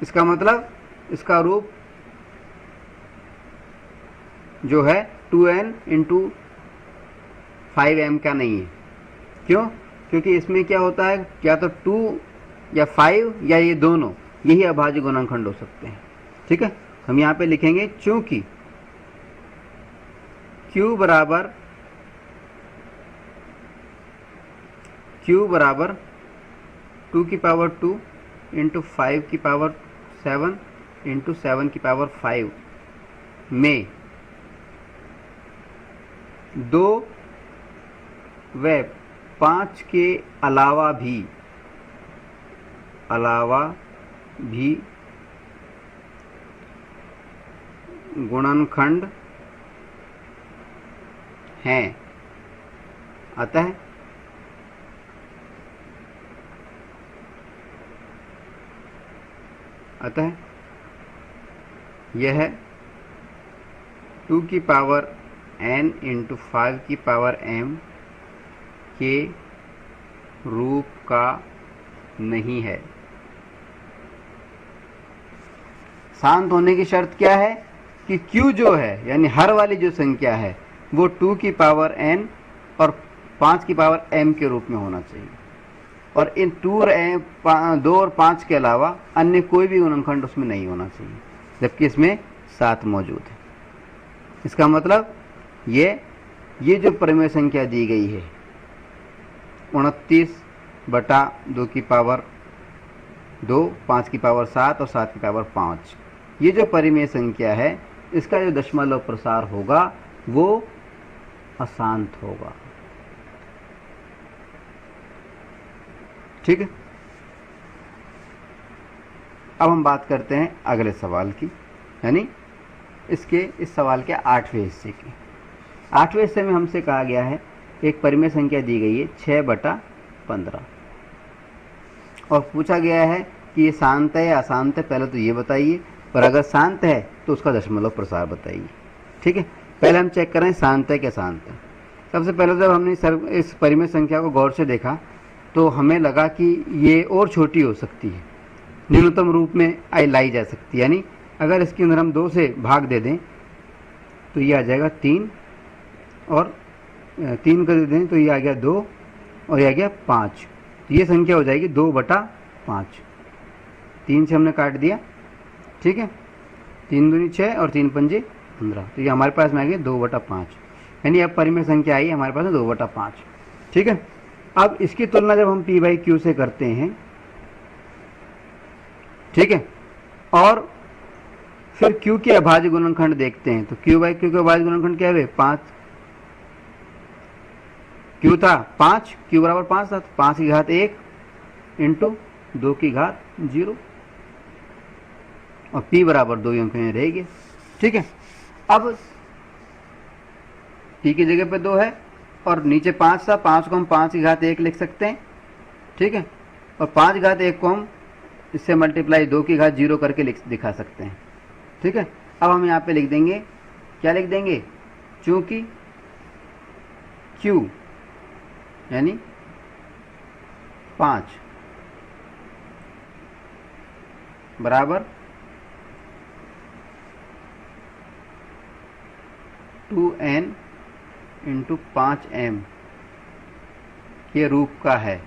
इसका मतलब इसका रूप जो है 2n इंटू 5m का नहीं है। क्यों? क्योंकि इसमें क्या होता है, या तो 2 या 5 या ये दोनों, यही अभाज्य गुणनखंड हो सकते हैं। ठीक है, हम यहाँ पे लिखेंगे चूंकि q बराबर 2 की पावर 2 इंटू 5 की पावर 7 इंटू 7 की पावर 5 में 2 व 5 के अलावा भी गुणनखंड हैं। अतः यह 2 की पावर n इंटू 5 की पावर m के रूप का नहीं है। शांत होने की शर्त क्या है कि q जो है यानी हर वाली जो संख्या है वो 2 की पावर n और 5 की पावर m के रूप में होना चाहिए, और इन 2 और 5 के अलावा अन्य कोई भी गुणनखंड उसमें नहीं होना चाहिए, जबकि इसमें 7 मौजूद है। इसका मतलब ये जो परिमेय संख्या दी गई है 29 बटा 2 की पावर 2, 5 की पावर 7 और 7 की पावर 5, ये जो परिमेय संख्या है इसका जो दशमलव प्रसार होगा वो अशांत होगा। ठीक है, अब हम बात करते हैं अगले सवाल की, यानी इस सवाल के 8वें हिस्से की। 8वें हिस्से में हमसे कहा गया है एक परिमेय संख्या दी गई है 6/15 और पूछा गया है कि ये शांत है या अशांत है। पहले तो ये बताइए, पर अगर शांत है तो उसका दशमलव प्रसार बताइए। ठीक है, पहले हम चेक करें शांत है क्या अशांत है। सबसे पहले जब हमने इस परिमेय संख्या को गौर से देखा तो हमें लगा कि ये और छोटी हो सकती है, न्यूनतम रूप में लाई जा सकती है। यानी अगर इसके अंदर हम 2 से भाग दे दें तो ये आ जाएगा 3, और 3 कर दें तो ये आ गया 2 और ये आ गया 5, तो ये संख्या हो जाएगी 2/5। 3 से हमने काट दिया, ठीक है, 3 दूनी 6 और 3 पंजे 15, तो ये हमारे पास में आ गई 2/5, यानी अब परिमेय संख्या आई हमारे पास में 2/5, ठीक है। अब इसकी तुलना जब हम पी बाई क्यू से करते हैं, ठीक है, और फिर क्यू के अभाज्य गुणनखंड देखते हैं, तो क्यू बाई क्यू के अभाज्य गुणनखंड क्या है? 5, क्यू था 5, क्यू बराबर 5 था, 5 की घात 1 इंटू 2 की घात 0, और p बराबर 2 अंक में रह गए, ठीक है। अब p की जगह पे 2 है और नीचे 5 था, 5 को हम 5 की घात 1 लिख सकते हैं, ठीक है, और 5 घात 1 को हम इससे मल्टीप्लाई 2 की घात 0 करके दिखा सकते हैं, ठीक है। अब हम यहाँ पे लिख देंगे, क्या लिख देंगे? चूंकि q यानी 5 बराबर 2n इंटू 5m के रूप का है,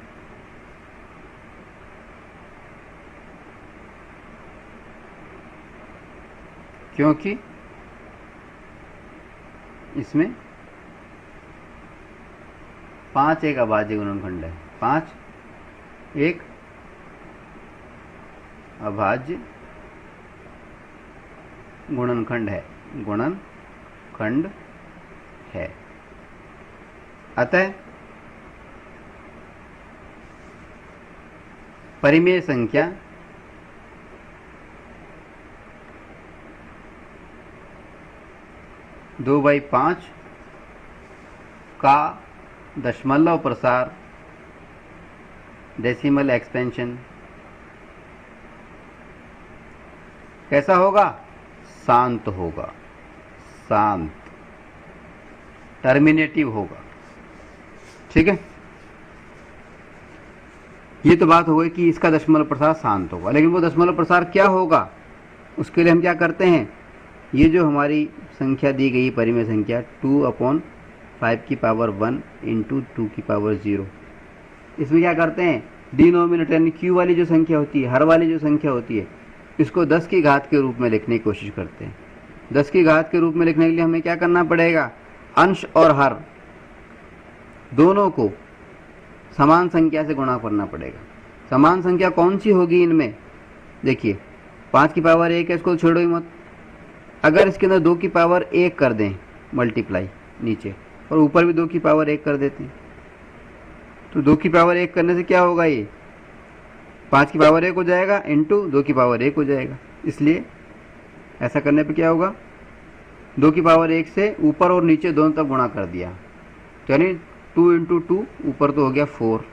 क्योंकि इसमें 5 एक अभाज्य गुणनखंड है, 5 एक अभाज्य गुणनखंड है, अतः परिमेय संख्या दो बाई 5 का दशमलव प्रसार डेसिमल एक्सपेंशन कैसा होगा? शांत होगा, शांत, टर्मिनेटिव होगा, ठीक है। ये तो बात हो गई कि इसका दशमलव प्रसार शांत होगा, लेकिन वो दशमलव प्रसार क्या होगा, उसके लिए हम क्या करते हैं, ये जो हमारी संख्या दी गई परिमेय संख्या 2/5 की पावर 1 इंटू 2 की पावर 0, इसमें क्या करते हैं, डिनोमिनेटर यानी क्यू वाली जो संख्या होती है, हर वाली जो संख्या होती है, इसको 10 की घात के रूप में लिखने की कोशिश करते हैं। 10 की घात के रूप में लिखने के लिए हमें क्या करना पड़ेगा, अंश और हर दोनों को समान संख्या से गुणा करना पड़ेगा। समान संख्या कौन सी होगी इनमें? देखिए 5 की पावर 1 है, इसको छोड़ो ही मत। अगर इसके अंदर 2 की पावर 1 कर दें मल्टीप्लाई नीचे, और ऊपर भी 2 की पावर 1 कर देते हैं, तो 2 की पावर 1 करने से क्या होगा, ये 5 की पावर 1 हो जाएगा इंटू 2 की पावर 1 हो जाएगा। इसलिए ऐसा करने पे क्या होगा, 2 की पावर 1 से ऊपर और नीचे दोनों तक गुणा कर दिया, तो यानी 2 इंटू 2, ऊपर तो हो गया 4,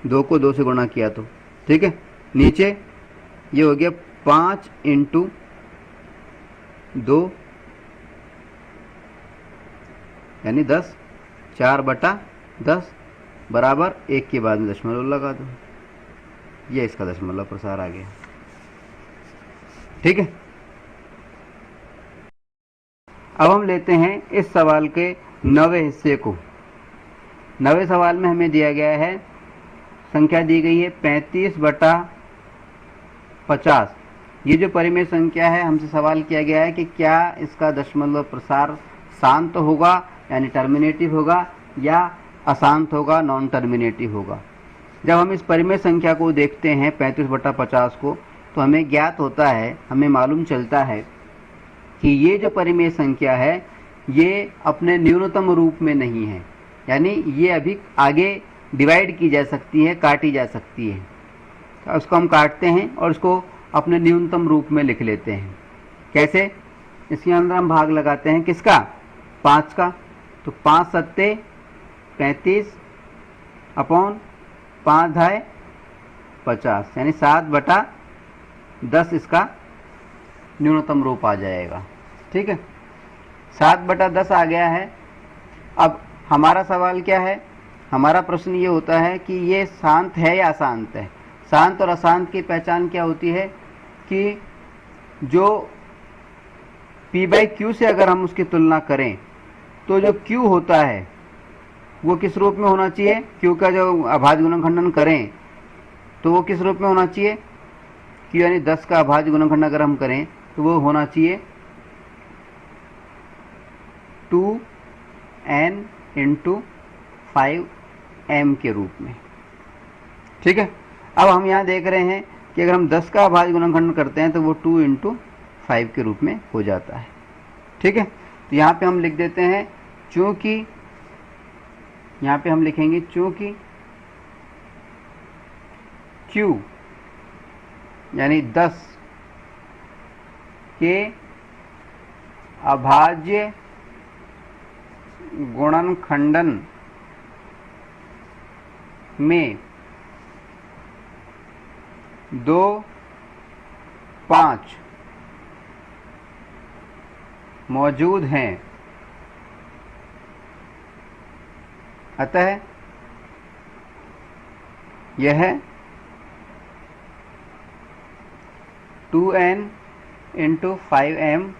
2 को 2 से गुणा किया तो, ठीक है। नीचे ये हो गया 5 इंटू 2 यानी 10, 4/10 बराबर 1 के बाद में दशमलव लगा दो, ये इसका दशमलव प्रसार आ गया, ठीक है। अब हम लेते हैं इस सवाल के 9वें हिस्से को। 9वें सवाल में हमें दिया गया है, संख्या दी गई है 35/50। ये जो परिमेय संख्या है, हमसे सवाल किया गया है कि क्या इसका दशमलव प्रसार शांत होगा यानी टर्मिनेटिव होगा, या अशांत होगा नॉन टर्मिनेटिव होगा। जब हम इस परिमेय संख्या को देखते हैं 35/50 को, तो हमें ज्ञात होता है, हमें मालूम चलता है कि ये जो परिमेय संख्या है ये अपने न्यूनतम रूप में नहीं है, यानी ये अभी आगे डिवाइड की जा सकती है, काटी जा सकती है। तो उसको हम काटते हैं और इसको अपने न्यूनतम रूप में लिख लेते हैं। कैसे? इसके अंदर हम भाग लगाते हैं किसका, 5 का, तो 5 सत्ते 35 अपॉन 5 धाय 50, यानी 7/10 इसका न्यूनतम रूप आ जाएगा, ठीक है। 7/10 आ गया है। अब हमारा सवाल क्या है, हमारा प्रश्न ये होता है कि ये शांत है या अशांत है। शांत और अशांत की पहचान क्या होती है कि जो p/q से अगर हम उसकी तुलना करें तो जो q होता है वो किस रूप में होना चाहिए, q का जो अभाज्य गुणनखंडन करें तो वो किस रूप में होना चाहिए, Q यानी 10 का अभाज्य गुणनखंड अगर हम करें तो वो होना चाहिए 2n इंटू 5m के रूप में। ठीक है, अब हम यहाँ देख रहे हैं कि अगर हम 10 का अभाज्य गुणनखंड करते हैं तो वो 2 इंटू 5 के रूप में हो जाता है। ठीक है, तो यहाँ पे हम लिख देते हैं चूंकि, यहाँ पे हम लिखेंगे चूंकि Q यानी 10 के अभाज्य गुणनखंडन में 2, 5 मौजूद हैं, अतः यह 2n इंटू 5m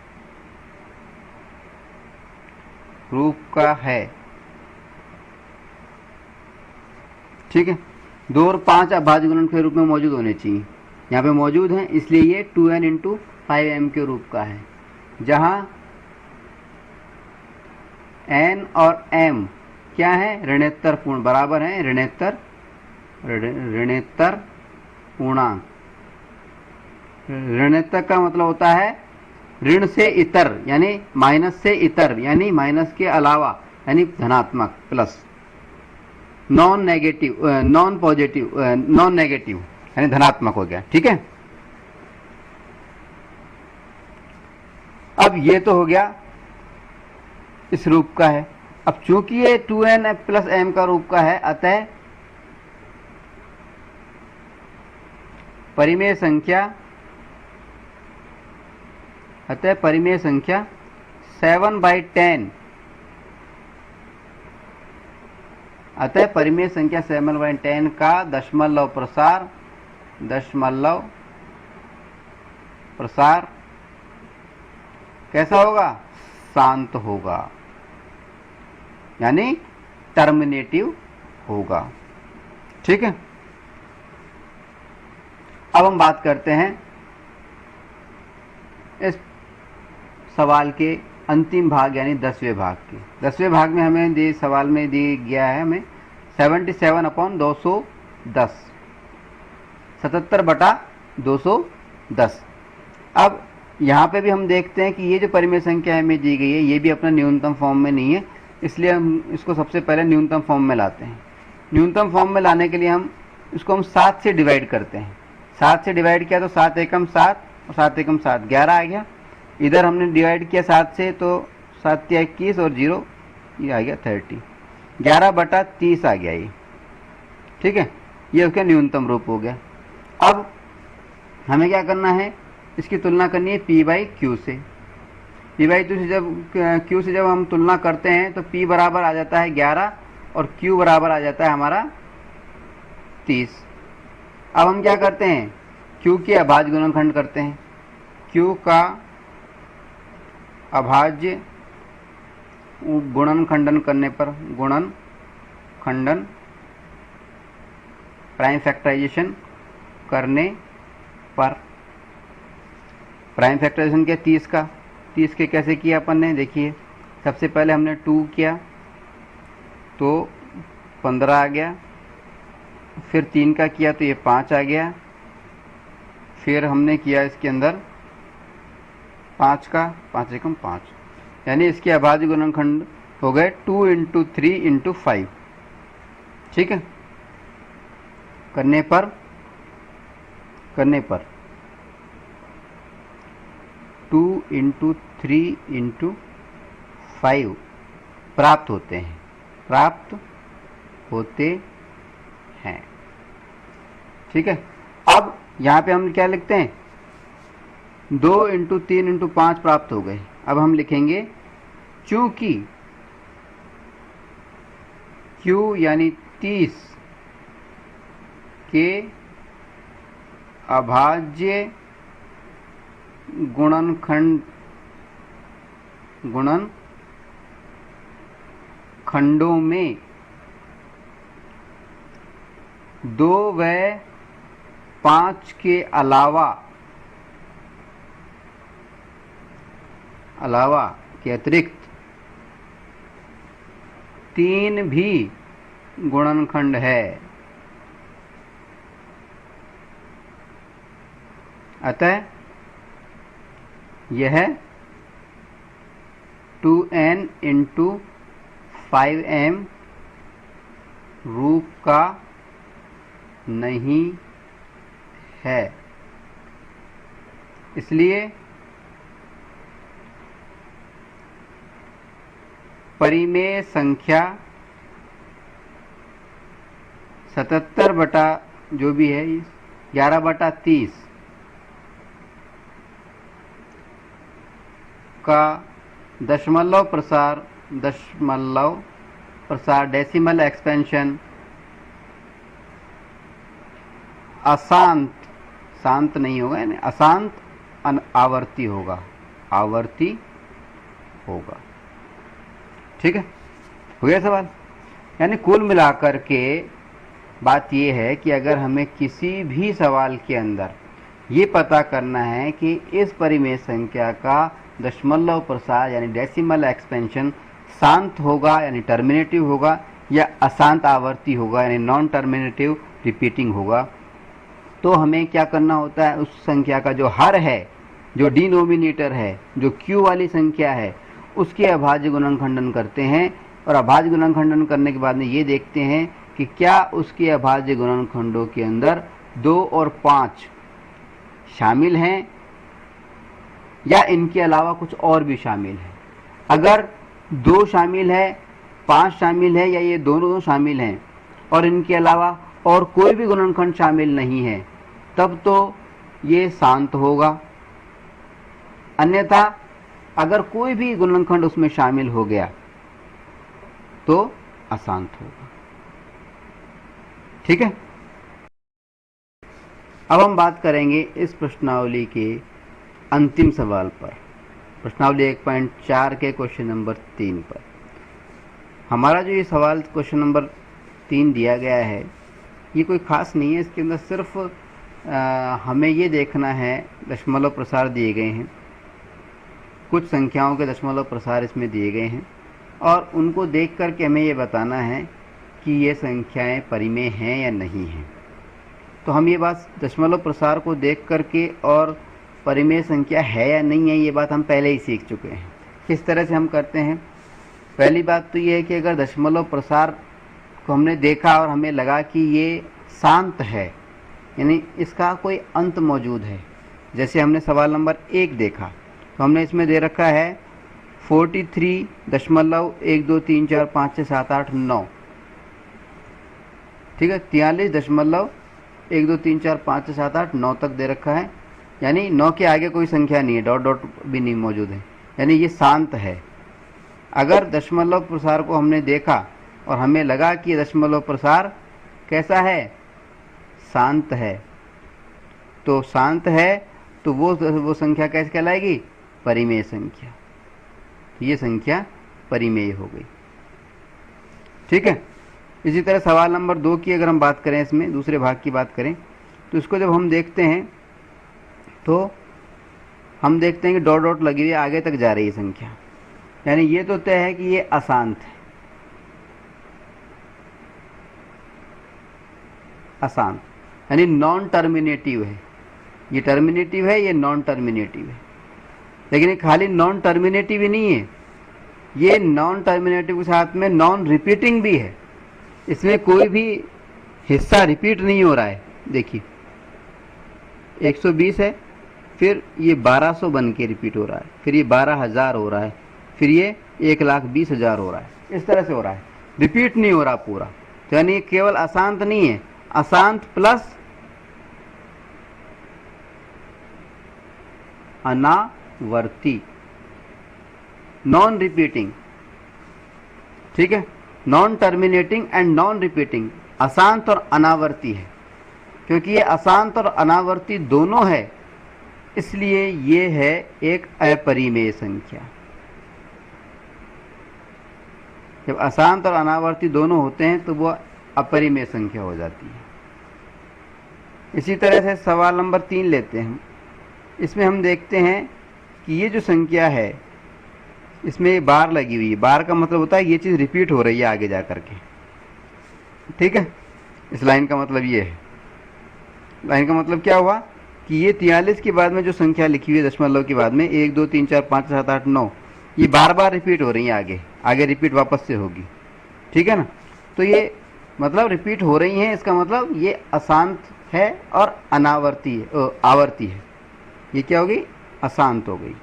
रूप का है। ठीक है, 2 और 5 अभाज्य गुणन के रूप में मौजूद होने चाहिए, यहाँ पे मौजूद हैं, इसलिए ये 2n इंटू 5m के रूप का है, जहाँ n और m क्या है, ऋणोत्तर पूर्ण बराबर हैं ऋणोत्तर पूर्णांक। ऋणोत्तर का मतलब होता है ऋण से इतर यानी माइनस से इतर यानी माइनस के अलावा यानी धनात्मक plus, non negative non positive non negative यानी धनात्मक हो गया। ठीक है, अब ये तो हो गया इस रूप का है। अब चूंकि ये 2n प्लस m का रूप का है, अतः परिमेय संख्या 7/10 अतः परिमेय संख्या 7/10 का दशमलव प्रसार कैसा होगा, शांत होगा यानी टर्मिनेटिव होगा। ठीक है, अब हम बात करते हैं इस सवाल के अंतिम भाग यानी 10वें भाग की। 10वें भाग में हमें सवाल में दिया गया है हमें 77/210 77/210। अब यहाँ पे भी हम देखते हैं कि ये जो परिमेय संख्या हमें दी गई है ये भी अपना न्यूनतम फॉर्म में नहीं है, इसलिए हम इसको सबसे पहले न्यूनतम फॉर्म में लाते हैं। न्यूनतम फॉर्म में लाने के लिए हम इसको 7 से डिवाइड करते हैं। 7 से डिवाइड किया तो 7 एकम 7 और 7 एकम 7 11 आ गया। इधर हमने डिवाइड किया 7 से तो 7 या 21 और 0 ये आ गया 30, 11/30 आ गया ये। ठीक है, ये उसका न्यूनतम रूप हो गया। अब हमें क्या करना है, इसकी तुलना करनी है p/q से। p/q से जब हम तुलना करते हैं तो p बराबर आ जाता है 11 और q बराबर आ जाता है हमारा 30। अब हम क्या करते हैं, q के अभाज्य गुणनखंड करते हैं। q का अभाज्य गुणनखंडन करने पर प्राइम फैक्टराइजेशन करने पर प्राइम फैक्टराइजेशन किया 30 के कैसे किया अपन ने, देखिए सबसे पहले हमने 2 किया तो 15 आ गया, फिर 3 का किया तो ये 5 आ गया, फिर हमने किया इसके अंदर 5 का 5 एकम 5 यानी इसके अभाज्य गुणनखंड हो गए 2 इंटू 3 इंटू 5। ठीक है, करने पर 2 इंटू 3 इंटू 5 प्राप्त होते हैं। ठीक है, अब यहाँ पे हम क्या लिखते हैं, 2 इंटू 3 इंटू 5 प्राप्त हो गए। अब हम लिखेंगे चूंकि Q यानी 30 के अभाज्य गुणनखंडों में 2 व 5 के अलावा के अतिरिक्त 3 भी गुणनखंड है, अतः यह 2n इंटू 5m रूप का नहीं है। इसलिए परिमेय संख्या 77 बटा जो भी है 11/30 का दशमलव प्रसार डेसिमल एक्सपेंशन शांत नहीं होगा, यानी अशांत आवर्ती होगा। ठीक है, हो गया सवाल। यानी कुल मिलाकर के बात यह है कि अगर हमें किसी भी सवाल के अंदर ये पता करना है कि इस परिमेय संख्या का दशमलव प्रसार यानी डेसिमल एक्सपेंशन शांत होगा यानी टर्मिनेटिव होगा, या अशांत आवर्ती होगा यानी नॉन टर्मिनेटिव रिपीटिंग होगा, तो हमें क्या करना होता है, उस संख्या का जो हर है, जो डिनोमिनेटर है, जो क्यू वाली संख्या है, उसके अभाज्य गुणनखंडन करते हैं। और अभाज्य गुणनखंडन करने के बाद में ये देखते हैं कि क्या उसके अभाज्य गुणनखंडों के अंदर 2 और 5 शामिल हैं या इनके अलावा कुछ और भी शामिल है। अगर 2 शामिल है, 5 शामिल है, या ये दोनों शामिल हैं और इनके अलावा और कोई भी गुणनखंड शामिल नहीं है, तब तो ये शांत होगा। अन्यथा अगर कोई भी गुणनखंड उसमें शामिल हो गया तो अशांत होगा। ठीक है, अब हम बात करेंगे इस प्रश्नावली के अंतिम सवाल पर, प्रश्नावली 1.4 के क्वेश्चन नंबर 3 पर। हमारा जो ये सवाल क्वेश्चन नंबर 3 दिया गया है, ये कोई खास नहीं है। इसके अंदर सिर्फ हमें ये देखना है, दशमलव प्रसार दिए गए हैं, कुछ संख्याओं के दशमलव प्रसार इसमें दिए गए हैं, और उनको देख करके हमें ये बताना है कि ये संख्याएं परिमेय हैं या नहीं हैं। तो हम ये बात दशमलव प्रसार को देख करके और परिमेय संख्या है या नहीं है, ये बात हम पहले ही सीख चुके हैं। किस तरह से हम करते हैं? पहली बात तो ये है कि अगर दशमलव प्रसार को हमने देखा और हमें लगा कि ये शांत है, यानी इसका कोई अंत मौजूद है, जैसे हमने सवाल नंबर 1 देखा, तो हमने इसमें दे रखा है 43.123456789, ठीक है, 43.123456789 तक दे रखा है, यानी 9 के आगे कोई संख्या नहीं है, डॉट डॉट भी नहीं मौजूद है, यानी ये शांत है। अगर दशमलव प्रसार को हमने देखा और हमें लगा कि दशमलव प्रसार कैसा है, शांत है, तो शांत है तो वो संख्या कैसे कहलाएगी? परिमेय संख्या। ये संख्या परिमेय हो गई। ठीक है, इसी तरह सवाल नंबर 2 की अगर हम बात करें, इसमें दूसरे भाग की बात करें, तो इसको जब हम देखते हैं तो हम देखते हैं कि डॉट डॉट लगी हुई आगे तक जा रही है संख्या, यानी ये तो तय है कि ये अशांत है, अशांत यानी नॉन टर्मिनेटिव है। ये टर्मिनेटिव है, ये नॉन टर्मिनेटिव है। लेकिन ये खाली नॉन टर्मिनेटिव ही नहीं है, ये नॉन टर्मिनेटिव के साथ में नॉन रिपीटिंग भी है। इसमें कोई भी हिस्सा रिपीट नहीं हो रहा है। देखिए 120 है, फिर ये 1200 बन के रिपीट हो रहा है, फिर ये 12,000 हो रहा है, फिर ये 1,20,000 हो रहा है। इस तरह से हो रहा है, रिपीट नहीं हो रहा पूरा। तो यानी केवल अशांत नहीं है, अशांत प्लस अनावर्ती, नॉन रिपीटिंग। ठीक है, non terminating and non repeating, अशांत और अनावर्ती है। क्योंकि ये अशांत और अनावर्ती दोनों है, इसलिए ये है एक अपरिमेय संख्या। जब अशांत और अनावर्ती दोनों होते हैं तो वो अपरिमेय संख्या हो जाती है। इसी तरह से सवाल नंबर 3 लेते हैं हम। इसमें हम देखते हैं कि ये जो संख्या है इसमें ये बार लगी हुई है। बार का मतलब होता है ये चीज़ रिपीट हो रही है आगे जा करके, ठीक है। इस लाइन का मतलब ये है। लाइन का मतलब क्या हुआ कि ये 43 के बाद में जो संख्या लिखी हुई है दशमलव के बाद में 1 2 3 4 5 7 8 9, ये बार बार रिपीट हो रही है आगे आगे रिपीट वापस से होगी, ठीक है ना। तो ये मतलब रिपीट हो रही हैं, इसका मतलब ये अशांत है और अनावर्ती है, आवर्ती है। ये क्या होगी? अशांत हो गई।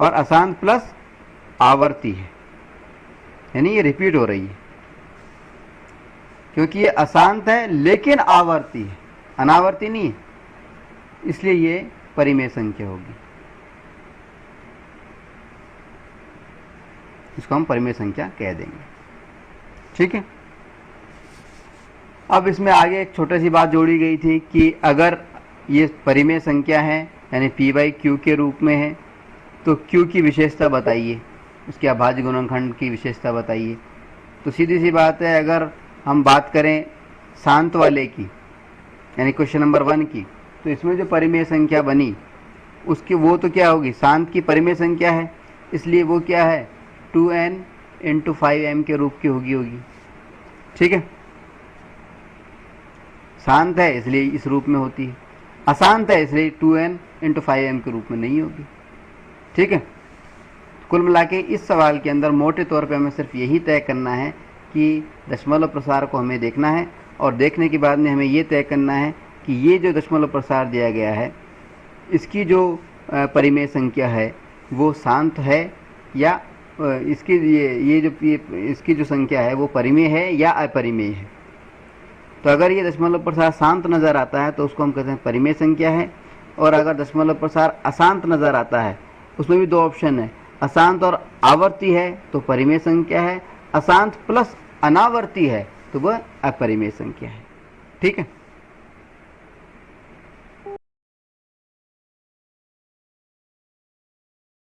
और अशांत प्लस आवर्ती है, यानी ये रिपीट हो रही है, क्योंकि ये अशांत है लेकिन आवर्ती है, अनावर्ती नहीं है, इसलिए ये परिमेय संख्या होगी। इसको हम परिमेय संख्या कह देंगे, ठीक है। अब इसमें आगे एक छोटी सी बात जोड़ी गई थी कि अगर ये परिमेय संख्या है यानी p/q के रूप में है तो q की विशेषता बताइए, उसके अभाज्य गुणनखंड की विशेषता बताइए। तो सीधी सी बात है, अगर हम बात करें शांत वाले की यानी क्वेश्चन नंबर 1 की, तो इसमें जो परिमेय संख्या बनी उसकी वो तो क्या होगी? शांत की परिमेय संख्या है, इसलिए वो क्या है? 2n × 5m के रूप की होगी, ठीक है। शांत है इसलिए इस रूप में होती है, अशांत है इसलिए 2n × 5m के रूप में नहीं होगी, ठीक है। कुल मिला के इस सवाल के अंदर मोटे तौर पे हमें सिर्फ यही तय करना है कि दशमलव प्रसार को हमें देखना है, और देखने के बाद में हमें ये तय करना है कि ये जो दशमलव प्रसार दिया गया है इसकी जो परिमेय संख्या है वो शांत है या इसकी इसकी जो संख्या है वो परिमेय है या अपरिमेय है। तो अगर ये दशमलव प्रसार शांत नज़र आता है तो उसको हम कहते हैं परिमेय संख्या है, और अगर दशमलव प्रसार अशांत नज़र आता है, उसमें भी 2 ऑप्शन है, अशांत और आवर्ती है तो परिमेय संख्या है, अशांत प्लस अनावर्ती है तो वह अपरिमेय संख्या है, ठीक है।